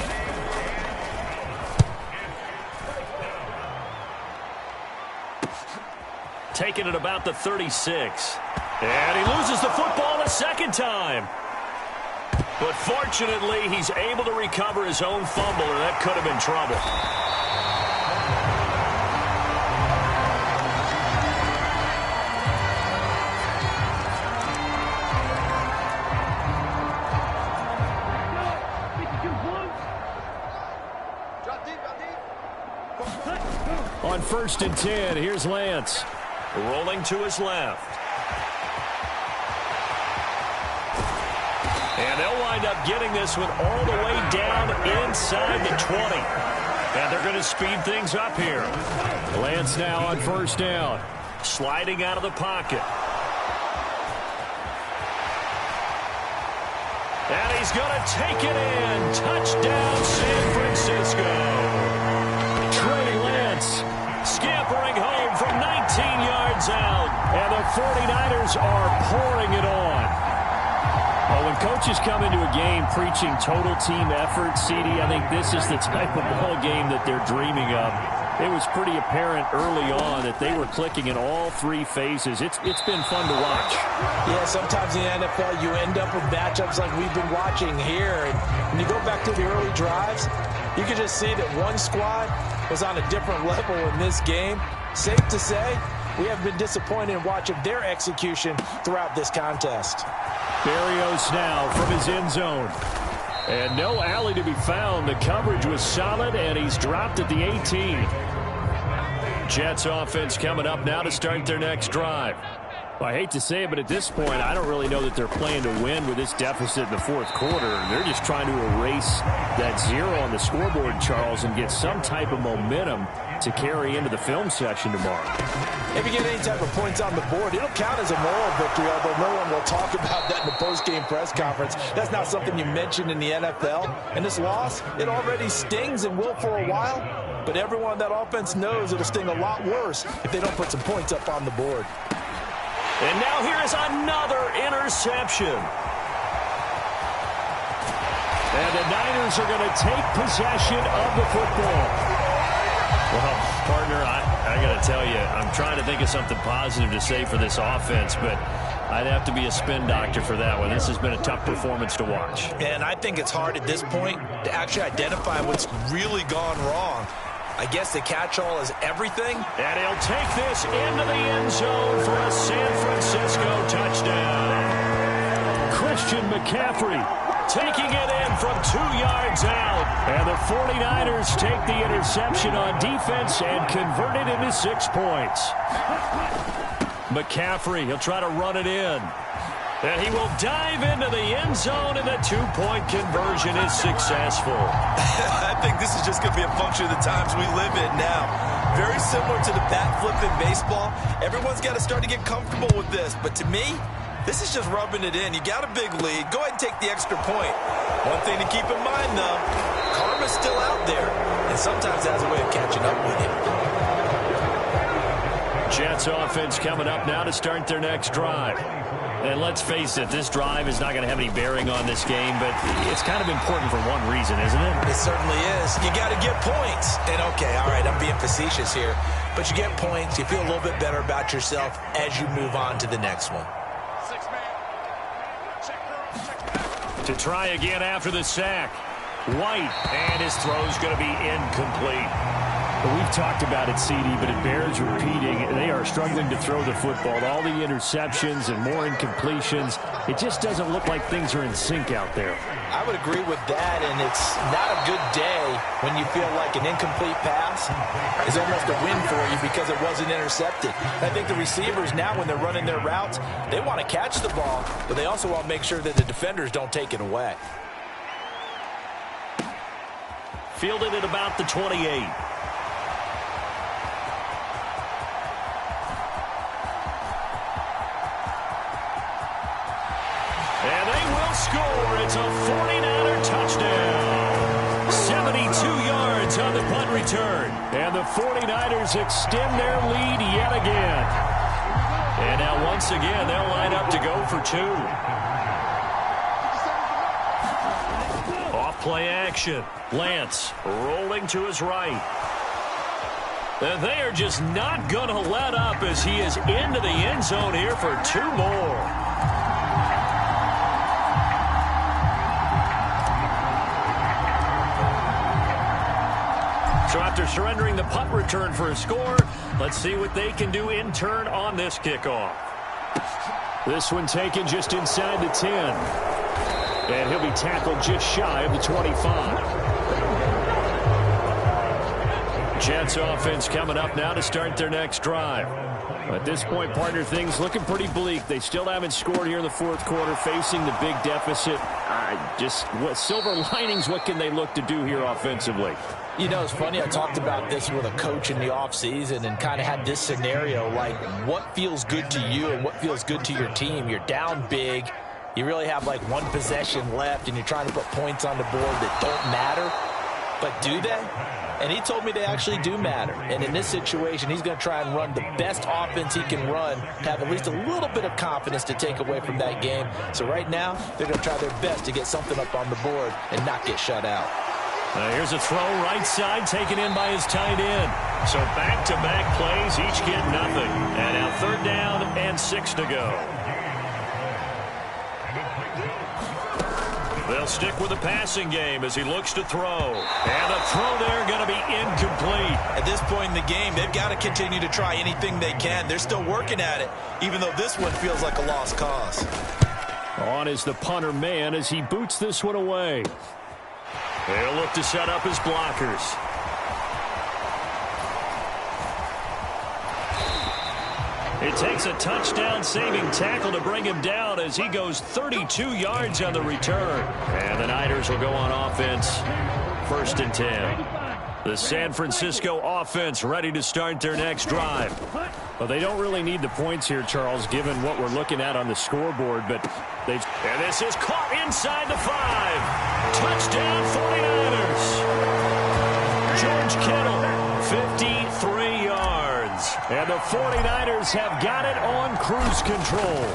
Taking it about the 36. And he loses the football a second time. But fortunately, he's able to recover his own fumble, and that could have been trouble. On 1st and 10, here's Lance. Rolling to his left. And they'll wind up getting this one all the way down inside the 20. And they're going to speed things up here. Lance now on 1st down. Sliding out of the pocket. And he's going to take it in. Touchdown, San Francisco. Trey Lance scampering home from 19 yards out. And the 49ers are pouring it on. Well, when coaches come into a game preaching total team effort, CD, I think this is the type of ball game that they're dreaming of. It was pretty apparent early on that they were clicking in all 3 phases. It's been fun to watch. Yeah, sometimes in the NFL you end up with matchups like we've been watching here. And when you go back to the early drives, you can just see that one squad was on a different level in this game. Safe to say, we have been disappointed in watching their execution throughout this contest. Berrios now from his end zone. And no alley to be found. The coverage was solid, and he's dropped at the 18. Jets offense coming up now to start their next drive. Well, I hate to say it, but at this point, I don't really know that they're playing to win with this deficit in the fourth quarter. They're just trying to erase that 0 on the scoreboard, Charles, and get some type of momentum to carry into the film session tomorrow. If you get any type of points on the board, it'll count as a moral victory, although no one will talk about that in the post-game press conference. That's not something you mention in the NFL. And this loss, it already stings and will for a while, but everyone on that offense knows it'll sting a lot worse if they don't put some points up on the board. And now here is another interception. And the Niners are going to take possession of the football. Well, partner, I got to tell you, I'm trying to think of something positive to say for this offense, but I'd have to be a spin doctor for that one. This has been a tough performance to watch. And I think it's hard at this point to actually identify what's really gone wrong. I guess the catch-all is everything. And he'll take this into the end zone for a San Francisco touchdown. Christian McCaffrey taking it in from 2 yards out. And the 49ers take the interception on defense and convert it into 6 points. McCaffrey, he'll try to run it in. And he will dive into the end zone, and the 2-point conversion is successful. I think this is just going to be a function of the times we live in now. Very similar to the bat flip in baseball. Everyone's got to start to get comfortable with this. But to me, this is just rubbing it in. You got a big lead. Go ahead and take the extra point. One thing to keep in mind, though, karma's still out there. And sometimes it has a way of catching up with you. Jets offense coming up now to start their next drive. And let's face it, this drive is not going to have any bearing on this game, but it's kind of important for one reason, isn't it? It certainly is. You got to get points. And, okay, all right, I'm being facetious here. But you get points, you feel a little bit better about yourself as you move on to the next one. To try again after the sack. White, and his throw's going to be incomplete. We've talked about it, CD, but it bears repeating. They are struggling to throw the football. All the interceptions and more incompletions. It just doesn't look like things are in sync out there. I would agree with that, and it's not a good day when you feel like an incomplete pass is almost a win for you because it wasn't intercepted. I think the receivers now, when they're running their routes, they want to catch the ball, but they also want to make sure that the defenders don't take it away. Fielded at about the 28. And they will score. It's a 49er touchdown. 72 yards on the punt return. And the 49ers extend their lead yet again. And now once again, they'll line up to go for two. Off play action. Lance rolling to his right. And they are just not going to let up as he is into the end zone here for two more. So after surrendering the punt return for a score, let's see what they can do in turn on this kickoff. This one taken just inside the 10. And he'll be tackled just shy of the 25. Jets offense coming up now to start their next drive. At this point, partner, things looking pretty bleak. They still haven't scored here in the fourth quarter, facing the big deficit. Silver linings, what can they look to do here offensively? You know, it's funny, I talked about this with a coach in the offseason and kind of had this scenario, like what feels good to you and what feels good to your team. You're down big. You really have like one possession left, and you're trying to put points on the board that don't matter. But do they? And he told me they actually do matter. And in this situation, he's going to try and run the best offense he can run to have at least a little bit of confidence to take away from that game. So right now, they're going to try their best to get something up on the board and not get shut out. Here's a throw right side taken in by his tight end. So back-to-back plays, each get nothing. And now third down and 6 to go. They'll stick with the passing game as he looks to throw. And the throw there going to be incomplete. At this point in the game, they've got to continue to try anything they can. They're still working at it, even though this one feels like a lost cause. On is the punter man as he boots this one away. They'll look to set up his blockers. It takes a touchdown-saving tackle to bring him down as he goes 32 yards on the return. And the Niners will go on offense. 1st and 10. The San Francisco offense ready to start their next drive. Well, they don't really need the points here, Charles, given what we're looking at on the scoreboard. But they've... And this is caught inside the 5. Touchdown 49ers. George Kittle, 53 yards. And the 49ers have got it on cruise control.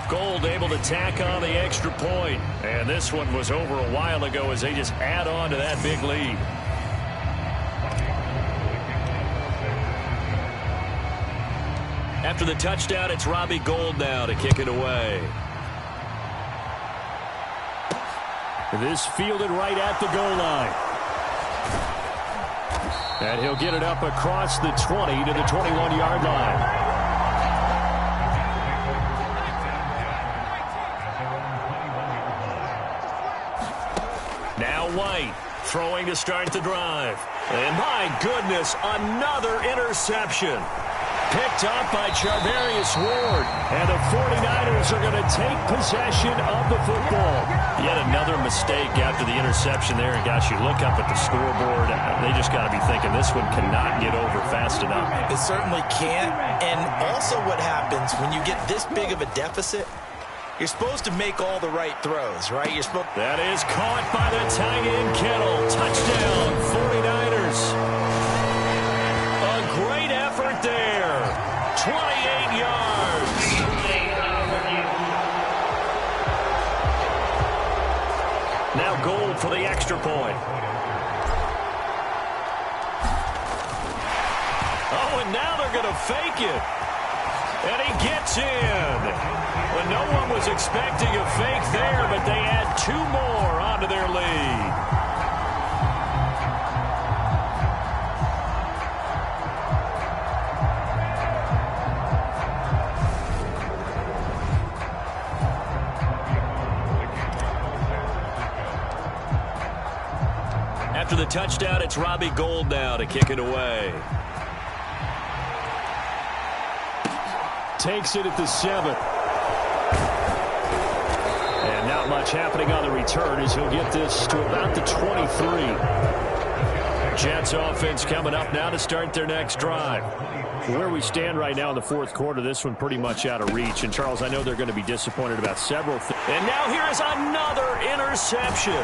Gold able to tack on the extra point. And this one was over a while ago as they just add on to that big lead. After the touchdown, it's Robbie Gould now to kick it away. This fielded right at the goal line. And he'll get it up across the 20 to the 21-yard line. Now White throwing to start the drive. And my goodness, another interception. Picked up by Charvarius Ward. And the 49ers are going to take possession of the football. Yet another mistake after the interception there. And gosh, you look up at the scoreboard, they just got to be thinking this one cannot get over fast enough. It certainly can't. And also what happens when you get this big of a deficit, you're supposed to make all the right throws, right? That is caught by the tight end Kittle. Touchdown, 49ers. A great effort there. 28 yards. Now Gould for the extra point. Oh, and now they're going to fake it. And he gets in. Well, no one was expecting a fake there, but they add 2 more onto their lead. After the touchdown, it's Robbie Gould now to kick it away. Takes it at the 7. And not much happening on the return as he'll get this to about the 23. Jets offense coming up now to start their next drive. Where we stand right now in the fourth quarter, this one pretty much out of reach. And, Charles, I know they're going to be disappointed about several things. And now here is another interception.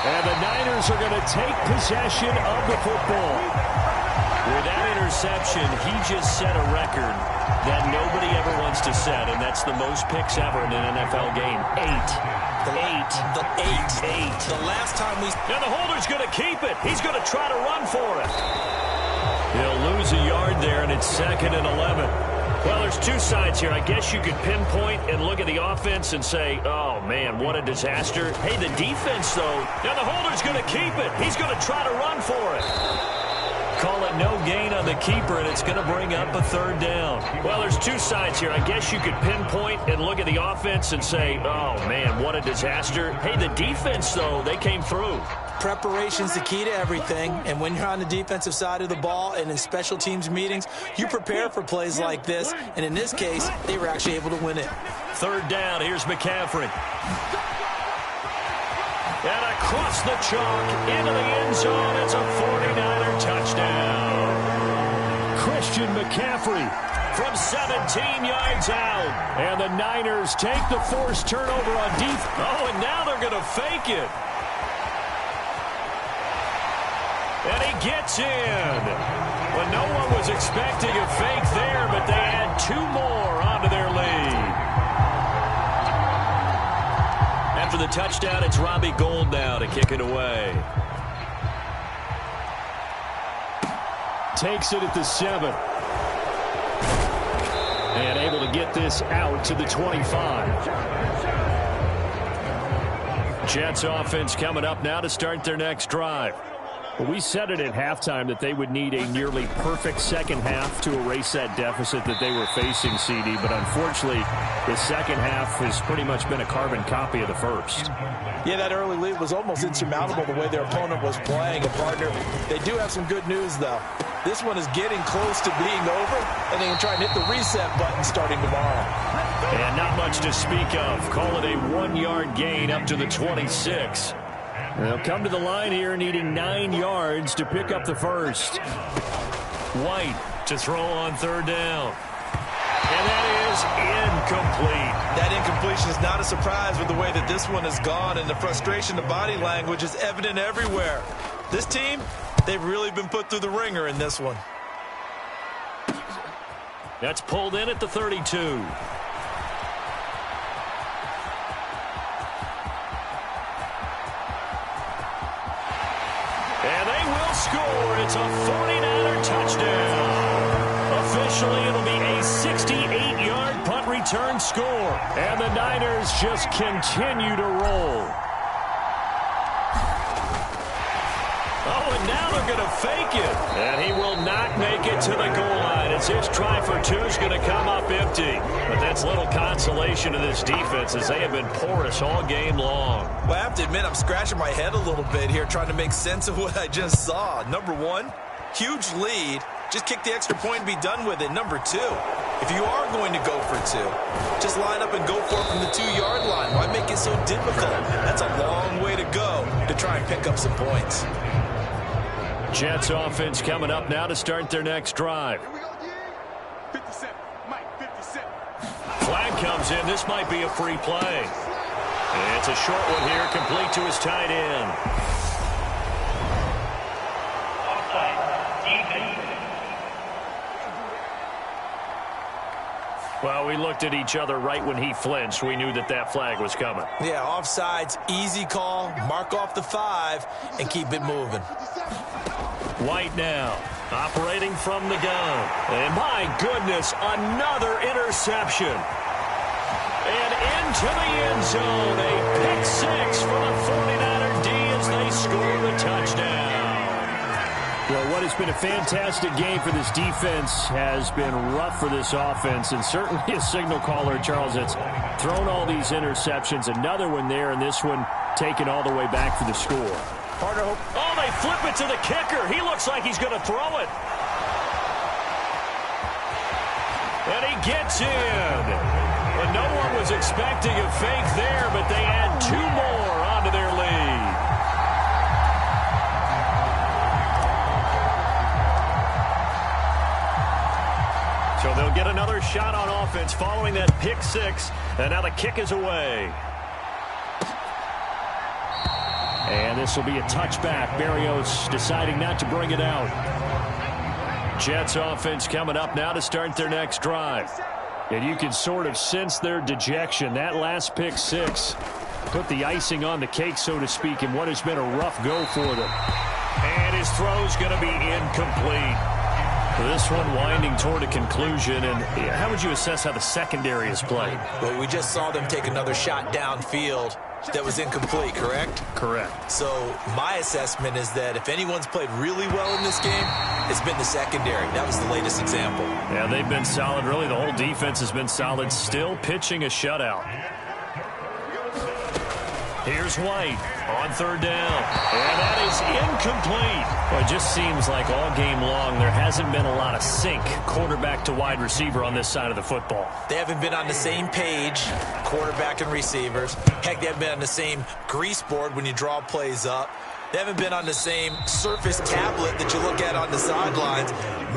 And the Niners are going to take possession of the football. With that interception, he just set a record that nobody ever wants to set, and that's the most picks ever in an NFL game. 8. The last time we... And the holder's going to keep it. He's going to try to run for it. He'll lose a yard there, and it's 2nd and 11. Well, there's two sides here. I guess you could pinpoint and look at the offense and say, oh, man, what a disaster. Hey, the defense, though, and the holder's going to keep it. He's going to try to run for it. Call it no gain on the keeper, and it's going to bring up a 3rd down. Well, there's two sides here. I guess you could pinpoint and look at the offense and say, oh, man, what a disaster. Hey, the defense, though, they came through. Preparation's the key to everything, and when you're on the defensive side of the ball and in special teams meetings, you prepare for plays like this, and in this case, they were actually able to win it. 3rd down, here's McCaffrey. And across the chalk into the end zone, it's a 49er touchdown. Christian McCaffrey from 17 yards out. And the Niners take the forced turnover on defense. Oh, and now they're going to fake it. And he gets in. Well, no one was expecting a fake there, but they add 2 more onto their lead. After the touchdown, it's Robbie Gould now to kick it away. Takes it at the 7. And able to get this out to the 25. Jets offense coming up now to start their next drive. Well, we said it at halftime that they would need a nearly perfect second half to erase that deficit that they were facing, CD. But unfortunately, the second half has pretty much been a carbon copy of the first. Yeah, that early lead was almost insurmountable the way their opponent was playing. And, partner, they do have some good news, though. This one is getting close to being over, and they can try and hit the reset button starting tomorrow. And not much to speak of. Call it a 1-yard gain up to the 26. They'll come to the line here needing 9 yards to pick up the first. White to throw on 3rd down. And that is incomplete. That incompletion is not a surprise with the way that this one has gone, and the frustration, the body language is evident everywhere. This team, they've really been put through the ringer in this one. That's pulled in at the 32. And they will score. It's a 49er touchdown. Officially, it'll be a 68-yard punt return score. And the Niners just continue to roll. Oh, and now they're going to fake it. And he will not make it to the goal line as his try for 2 is going to come up empty. But that's little consolation to this defense as they have been porous all game long. Well, I have to admit, I'm scratching my head a little bit here trying to make sense of what I just saw. Number 1, huge lead. Just kick the extra point and be done with it. Number 2, if you are going to go for 2, just line up and go for it from the 2-yard line. Why make it so difficult? That's a long way to go to try and pick up some points. Jets offense coming up now to start their next drive. 57, Mike, 57. Flag comes in. This might be a free play. And it's a short one here, complete to his tight end. Well, we looked at each other right when he flinched. We knew that that flag was coming. Yeah, offsides, easy call, mark off the 5, and keep it moving. White now, operating from the gun. And my goodness, another interception. And into the end zone, a pick 6 for the 49er D as they score the touchdown. Well, what has been a fantastic game for this defense has been rough for this offense, and certainly a signal caller, Charles, that's thrown all these interceptions. Another one there, and this one taken all the way back for the score. Oh, they flip it to the kicker. He looks like he's going to throw it. And he gets in. And no one was expecting a fake there, but they add 2 more onto their lead. So they'll get another shot on offense following that pick 6. And now the kick is away. And this will be a touchback. Berrios deciding not to bring it out. Jets offense coming up now to start their next drive. And you can sort of sense their dejection. That last pick 6 put the icing on the cake, so to speak, in what has been a rough go for them. And his throw's going to be incomplete. This one winding toward a conclusion. And how would you assess how the secondary has played? Well, we just saw them take another shot downfield that was incomplete, correct? Correct. So my assessment is that if anyone's played really well in this game, it's been the secondary. That was the latest example. Yeah, they've been solid. Really, the whole defense has been solid. Still pitching a shutout. Here's White on 3rd down. And that is incomplete. Well, it just seems like all game long there hasn't been a lot of sync quarterback to wide receiver on this side of the football. They haven't been on the same page, quarterback and receivers. Heck, they haven't been on the same grease board when you draw plays up. They haven't been on the same surface tablet that you look at on the sidelines.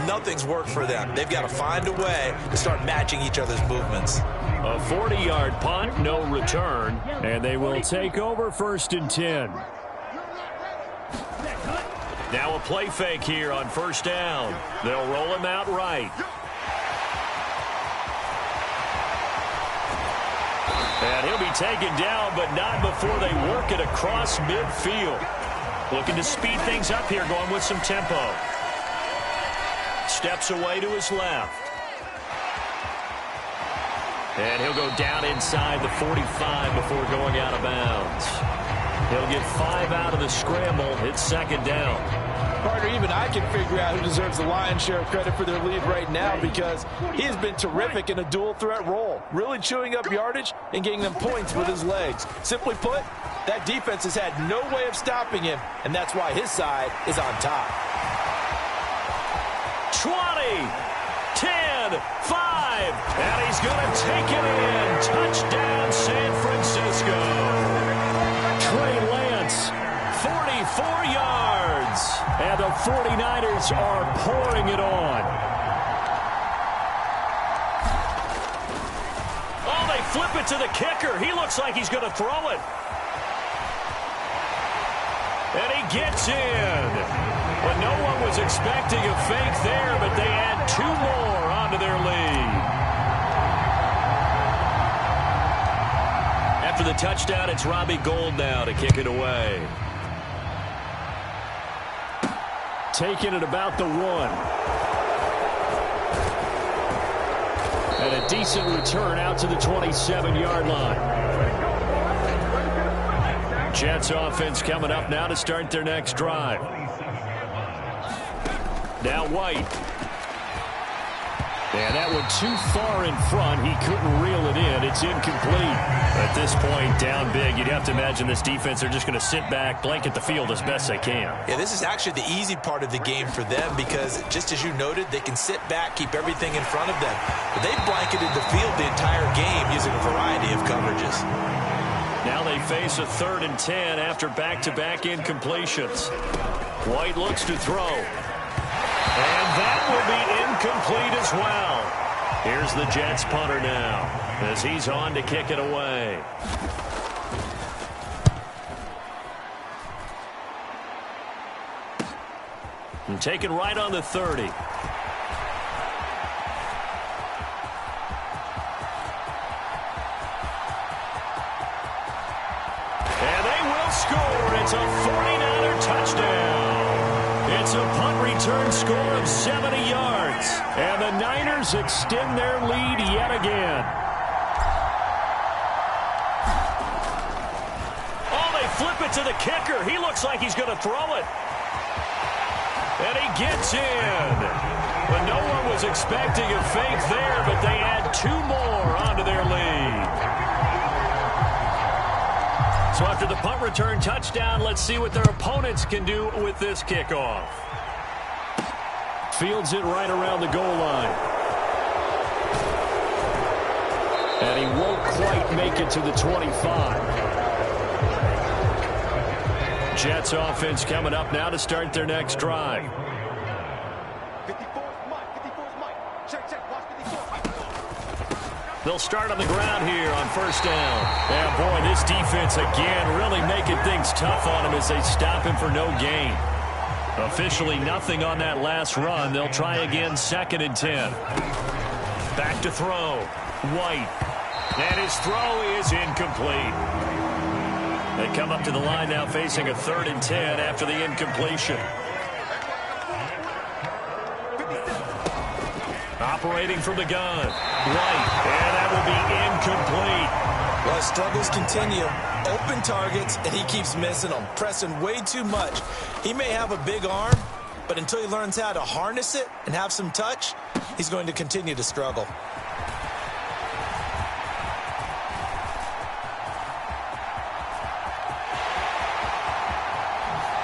Nothing's worked for them. They've got to find a way to start matching each other's movements. A 40-yard punt, no return, and they will take over 1st and 10. Now a play fake here on 1st down. They'll roll him out right. And he'll be taken down, but not before they work it across midfield. Looking to speed things up here, going with some tempo. Steps away to his left. And he'll go down inside the 45 before going out of bounds. He'll get 5 out of the scramble. It's 2nd down. Partner, even I can figure out who deserves the lion's share of credit for their lead right now, because he has been terrific in a dual threat role, really chewing up yardage and getting them points with his legs. Simply put, that defense has had no way of stopping him, and that's why his side is on top. 20, 10, 5, and he's going to take it in. Touchdown, San Francisco. Trey Lance, 44 yards, and the 49ers are pouring it on. Oh, they flip it to the kicker. He looks like he's going to throw it. And he gets in. But no one was expecting a fake there, but they add 2 more onto their lead. After the touchdown, it's Robbie Gould now to kick it away. Taking it about the 1. And a decent return out to the 27-yard line. Jets offense coming up now to start their next drive. Now White. And that one too far in front. He couldn't reel it in. It's incomplete. At this point, down big, you'd have to imagine this defense, they're just going to sit back, blanket the field as best they can. Yeah, this is actually the easy part of the game for them, because just as you noted, they can sit back, keep everything in front of them. But they've blanketed the field the entire game using a variety of coverages. Now they face a 3rd and 10 after back-to-back incompletions. White looks to throw. And that will be incomplete as well. Here's the Jets punter now as he's on to kick it away. And taken right on the 30. Score. It's a 49er touchdown. It's a punt return score of 70 yards. And the Niners extend their lead yet again. Oh, they flip it to the kicker. He looks like he's going to throw it. And he gets in. But no one was expecting a fake there, but they add 2 more onto their lead. So after the punt return touchdown, let's see what their opponents can do with this kickoff. Fields it right around the goal line. And he won't quite make it to the 25. Jets offense coming up now to start their next drive. 54's Mike. 54's Mike. Check, check. Watch 54. They'll start on the ground here on first down. Yeah, boy, this defense again really making things tough on him as they stop him for no gain. Officially nothing on that last run. They'll try again 2nd and 10. Back to throw. White. And his throw is incomplete. They come up to the line now facing a 3rd and 10 after the incompletion. Operating from the gun. White. And that will be incomplete. Well, struggles continue. Open targets, and he keeps missing them. Pressing way too much. He may have a big arm, but until he learns how to harness it and have some touch, he's going to continue to struggle.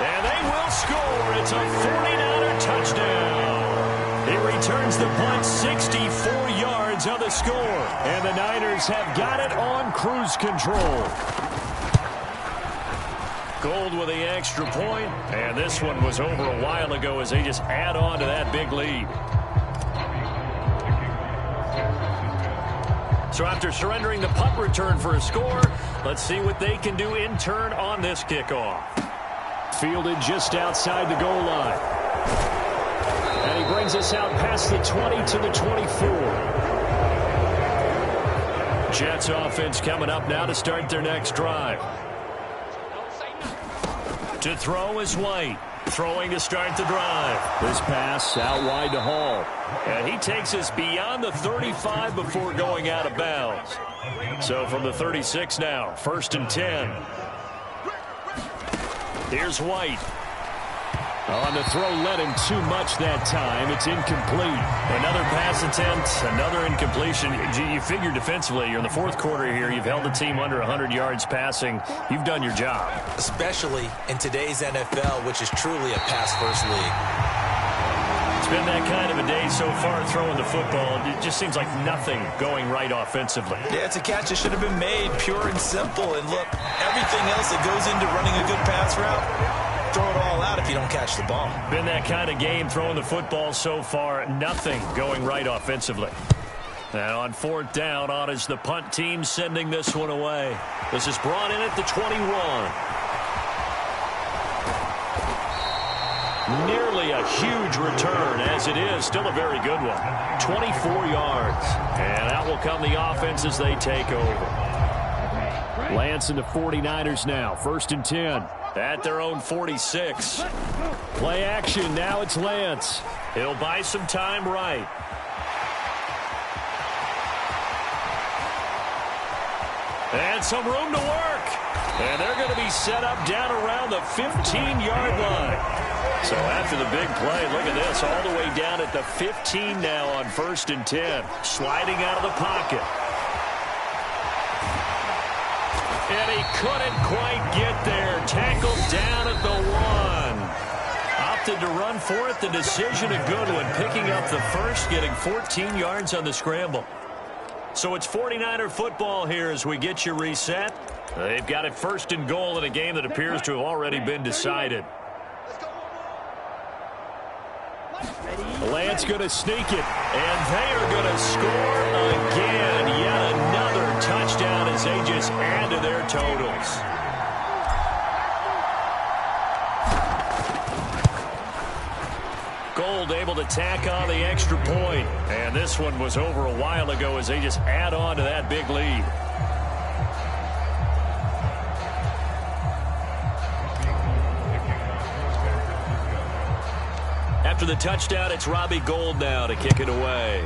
And they will score. It's a 49er touchdown. He returns the punt 64 yards on the score. And the Niners have got it on cruise control. Gold with the extra point. And this one was over a while ago as they just add on to that big lead. So after surrendering the punt return for a score, let's see what they can do in turn on this kickoff. Fielded just outside the goal line. And he brings us out past the 20 to the 24. Jets offense coming up now to start their next drive. To throw is White. Throwing to start the drive. This pass out wide to Hall. And he takes us beyond the 35 before going out of bounds. So from the 36 now, 1st and 10. Here's White. On the throw, led him too much that time. It's incomplete. Another pass attempt, another incompletion. You figure defensively, you're in the 4th quarter here. You've held the team under 100 yards passing. You've done your job. Especially in today's NFL, which is truly a pass-first league. It's been that kind of a day so far throwing the football. It just seems like nothing going right offensively. Yeah, it's a catch that should have been made, pure and simple. And look, everything else that goes into running a good pass route, throw it all out if you don't catch the ball. Been that kind of game throwing the football so far. Nothing going right offensively. And on 4th down, on is the punt team sending this one away. This is brought in at the 21. Nearly a huge return, as it is. Still a very good one. 24 yards. And out will come the offense as they take over. Lance and the 49ers now. 1st and 10. At their own 46. Play action. Now it's Lance. He'll buy some time right. And some room to work. And they're going to be set up down around the 15-yard line. So after the big play, look at this, all the way down at the 15 now on 1st and 10. Sliding out of the pocket. And he couldn't quite get there. Tackled down at the 1. Opted to run for it. The decision a good one. Picking up the first, getting 14 yards on the scramble. So it's 49er football here as we get you reset. They've got it 1st and goal in a game that appears to have already been decided. Lance going to sneak it. And they are going to score again. Yet another touchdown as they just add to their totals. Gold able to tack on the extra point. And this one was over a while ago as they just add on to that big lead. After the touchdown, it's Robbie Gould now to kick it away.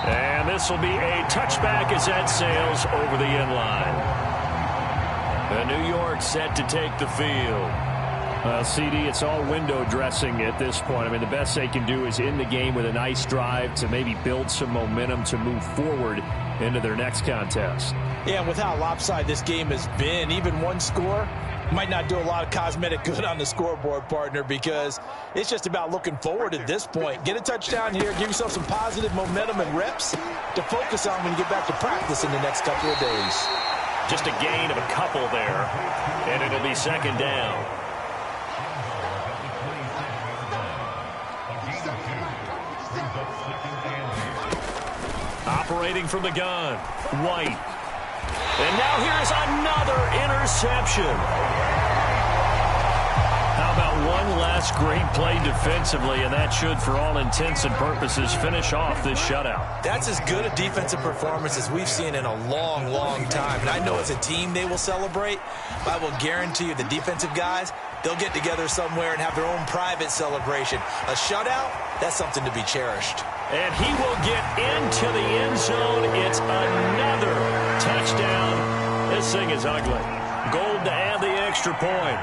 And this will be a touchback as that sails over the end line. And New York set to take the field. CD, it's all window dressing at this point. I mean, the best they can do is end the game with a nice drive to maybe build some momentum to move forward into their next contest. Yeah, and with how lopsided this game has been, even one score might not do a lot of cosmetic good on the scoreboard, partner, because it's just about looking forward at this point. Get a touchdown here, give yourself some positive momentum and reps to focus on when you get back to practice in the next couple of days. Just a gain of a couple there, and it'll be second down. Operating from the gun, White. And now here's another interception. How about one last great play defensively, and that should, for all intents and purposes, finish off this shutout. That's as good a defensive performance as we've seen in a long, long time. And I know as a team they will celebrate, but I will guarantee you the defensive guys, they'll get together somewhere and have their own private celebration. A shutout, that's something to be cherished. And he will get into the end zone. It's another touchdown. This thing is ugly. Gold to add the extra point.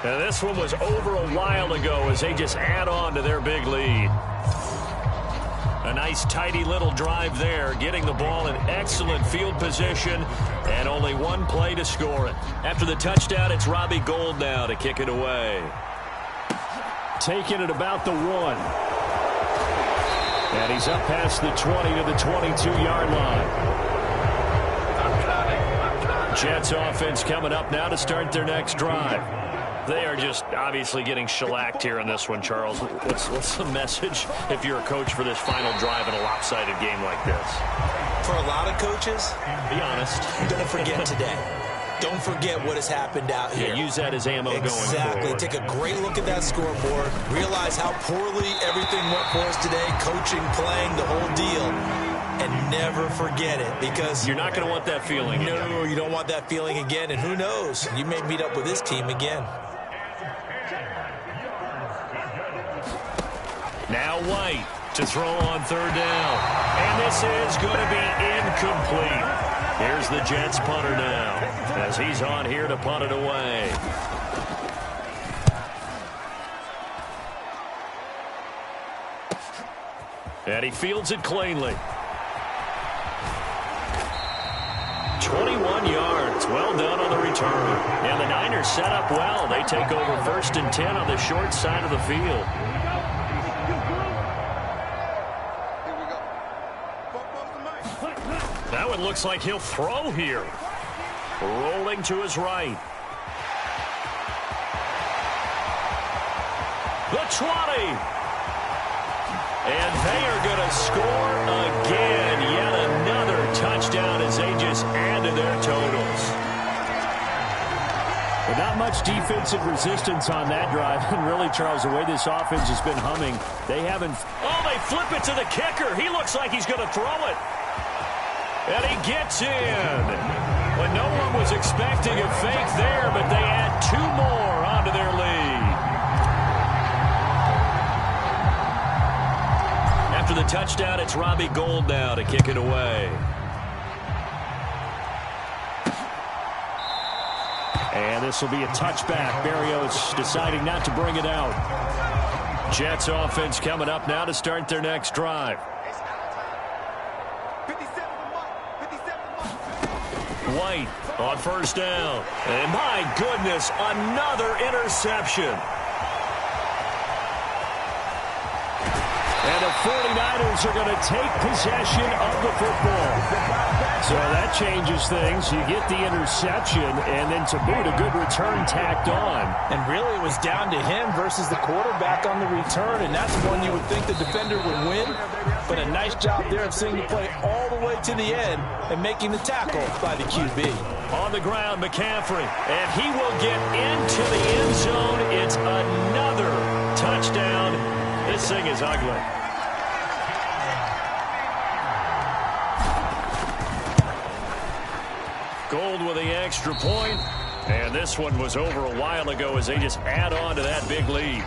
And this one was over a while ago as they just add on to their big lead. A nice, tidy little drive there, getting the ball in excellent field position, and only one play to score it. After the touchdown, it's Robbie Gould now to kick it away. Taking it about the 1. And he's up past the 20 to the 22-yard line. Jets offense coming up now to start their next drive. They are just obviously getting shellacked here in this one, Charles. What's the message if you're a coach for this final drive in a lopsided game like this? For a lot of coaches, be honest, don't forget today. Don't forget what has happened out here. Yeah, use that as ammo going forward. Exactly. Take a great look at that scoreboard. Realize how poorly everything went for us today. Coaching, playing, the whole deal. And never forget it, because you're not going to want that feeling again. No, you don't want that feeling again. And who knows? You may meet up with this team again. Now White to throw on third down. And this is going to be incomplete. Here's the Jets punter now as he's on here to punt it away. And he fields it cleanly. 21 yards. Well done on the return. And the Niners set up well. They take over 1st and 10 on the short side of the field. That one looks like he'll throw here. Rolling to his right. The 20. And they are going to score again. Yet another touchdown as they just add to their totals. But not much defensive resistance on that drive. And really, Charles, the way this offense has been humming, they haven't. Oh, they flip it to the kicker. He looks like he's going to throw it. And he gets in. But no one was expecting a fake there, but they add 2 more onto their lead. After the touchdown, it's Robbie Gould now to kick it away. And this will be a touchback. Berrios deciding not to bring it out. Jets offense coming up now to start their next drive. White on first down. And my goodness, another interception. And the 49ers are going to take possession of the football. So that changes things. You get the interception, and then to boot, a good return tacked on. And really, it was down to him versus the quarterback on the return, and that's one you would think the defender would win. But a nice job there of seeing the play all the way to the end and making the tackle by the QB. On the ground, McCaffrey, and he will get into the end zone. It's another touchdown. This thing is ugly. Gould with the extra point, and this one was over a while ago as they just add on to that big lead.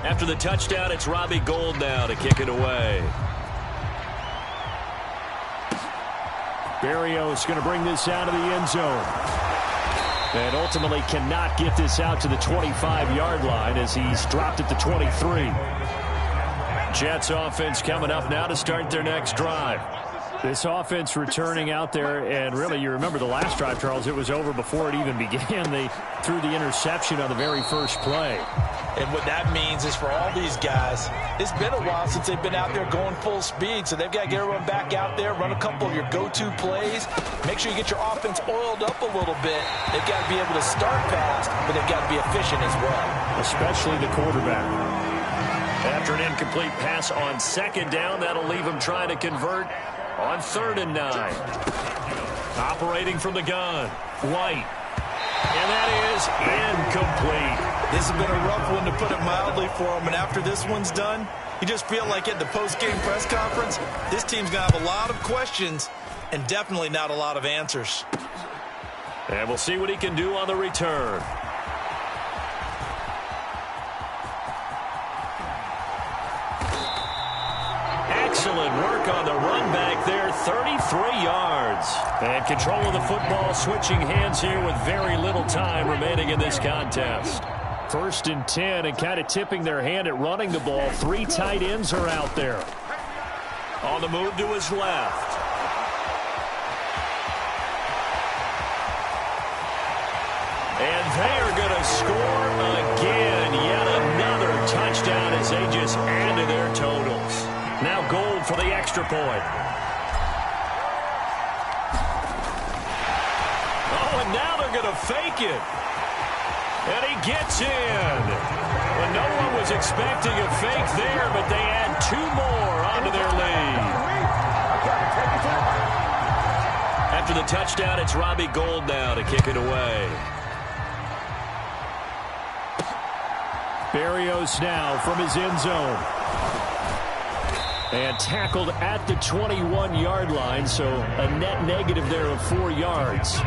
After the touchdown, it's Robbie Gould now to kick it away. Berrios going to bring this out of the end zone. And ultimately cannot get this out to the 25-yard line as he's dropped it to 23. Jets offense coming up now to start their next drive. This offense returning out there, and really, you remember the last drive, Charles, it was over before it even began. They threw the interception on the very first play. And what that means is for all these guys, it's been a while since they've been out there going full speed, so they've got to get everyone back out there, run a couple of your go-to plays, make sure you get your offense oiled up a little bit. They've got to be able to start fast, but they've got to be efficient as well. Especially the quarterback. After an incomplete pass on second down, that'll leave him trying to convert on 3rd and 9. Operating from the gun, White. And that is incomplete. This has been a rough one, to put it mildly, for him. And after this one's done, you just feel like at the post-game press conference, this team's going to have a lot of questions and definitely not a lot of answers. And we'll see what he can do on the return. Excellent work on the run back there, 33 yards. And control of the football, switching hands here with very little time remaining in this contest. 1st and 10, and kind of tipping their hand at running the ball. 3 tight ends are out there. On the move to his left. And they are going to score again. Yet another touchdown as they just add to their totals. Now Gold for the extra point. Oh, and now they're going to fake it. And he gets in. Well, no one was expecting a fake there, but they add 2 more onto their lead. After the touchdown, it's Robbie Gould now to kick it away. Berrios now from his end zone. And tackled at the 21-yard line, so a net negative there of 4 yards.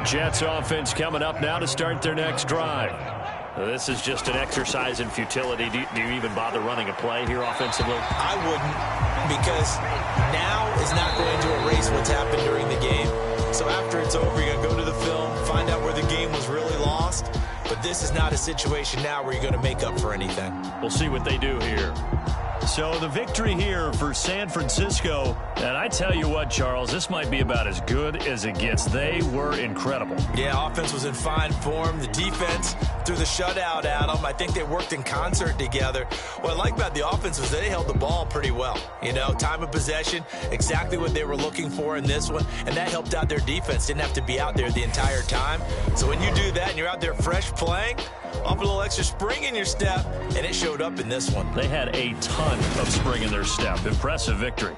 Jets offense coming up now to start their next drive. This is just an exercise in futility. Do you even bother running a play here offensively? I wouldn't, because now is not going to erase what's happened during the game. So after it's over, you're going to go to the film, find out where the game was really lost. But this is not a situation now where you're going to make up for anything. We'll see what they do here. So the victory here for San Francisco. And I tell you what, Charles, this might be about as good as it gets. They were incredible. Yeah, offense was in fine form. The defense threw the shutout at them. I think they worked in concert together. What I like about the offense was they held the ball pretty well. You know, time of possession, exactly what they were looking for in this one. And that helped out their defense. Didn't have to be out there the entire time. So when you do that and you're out there fresh playing, off a little extra spring in your step, and it showed up in this one. They had a ton of spring in their step. Impressive victory.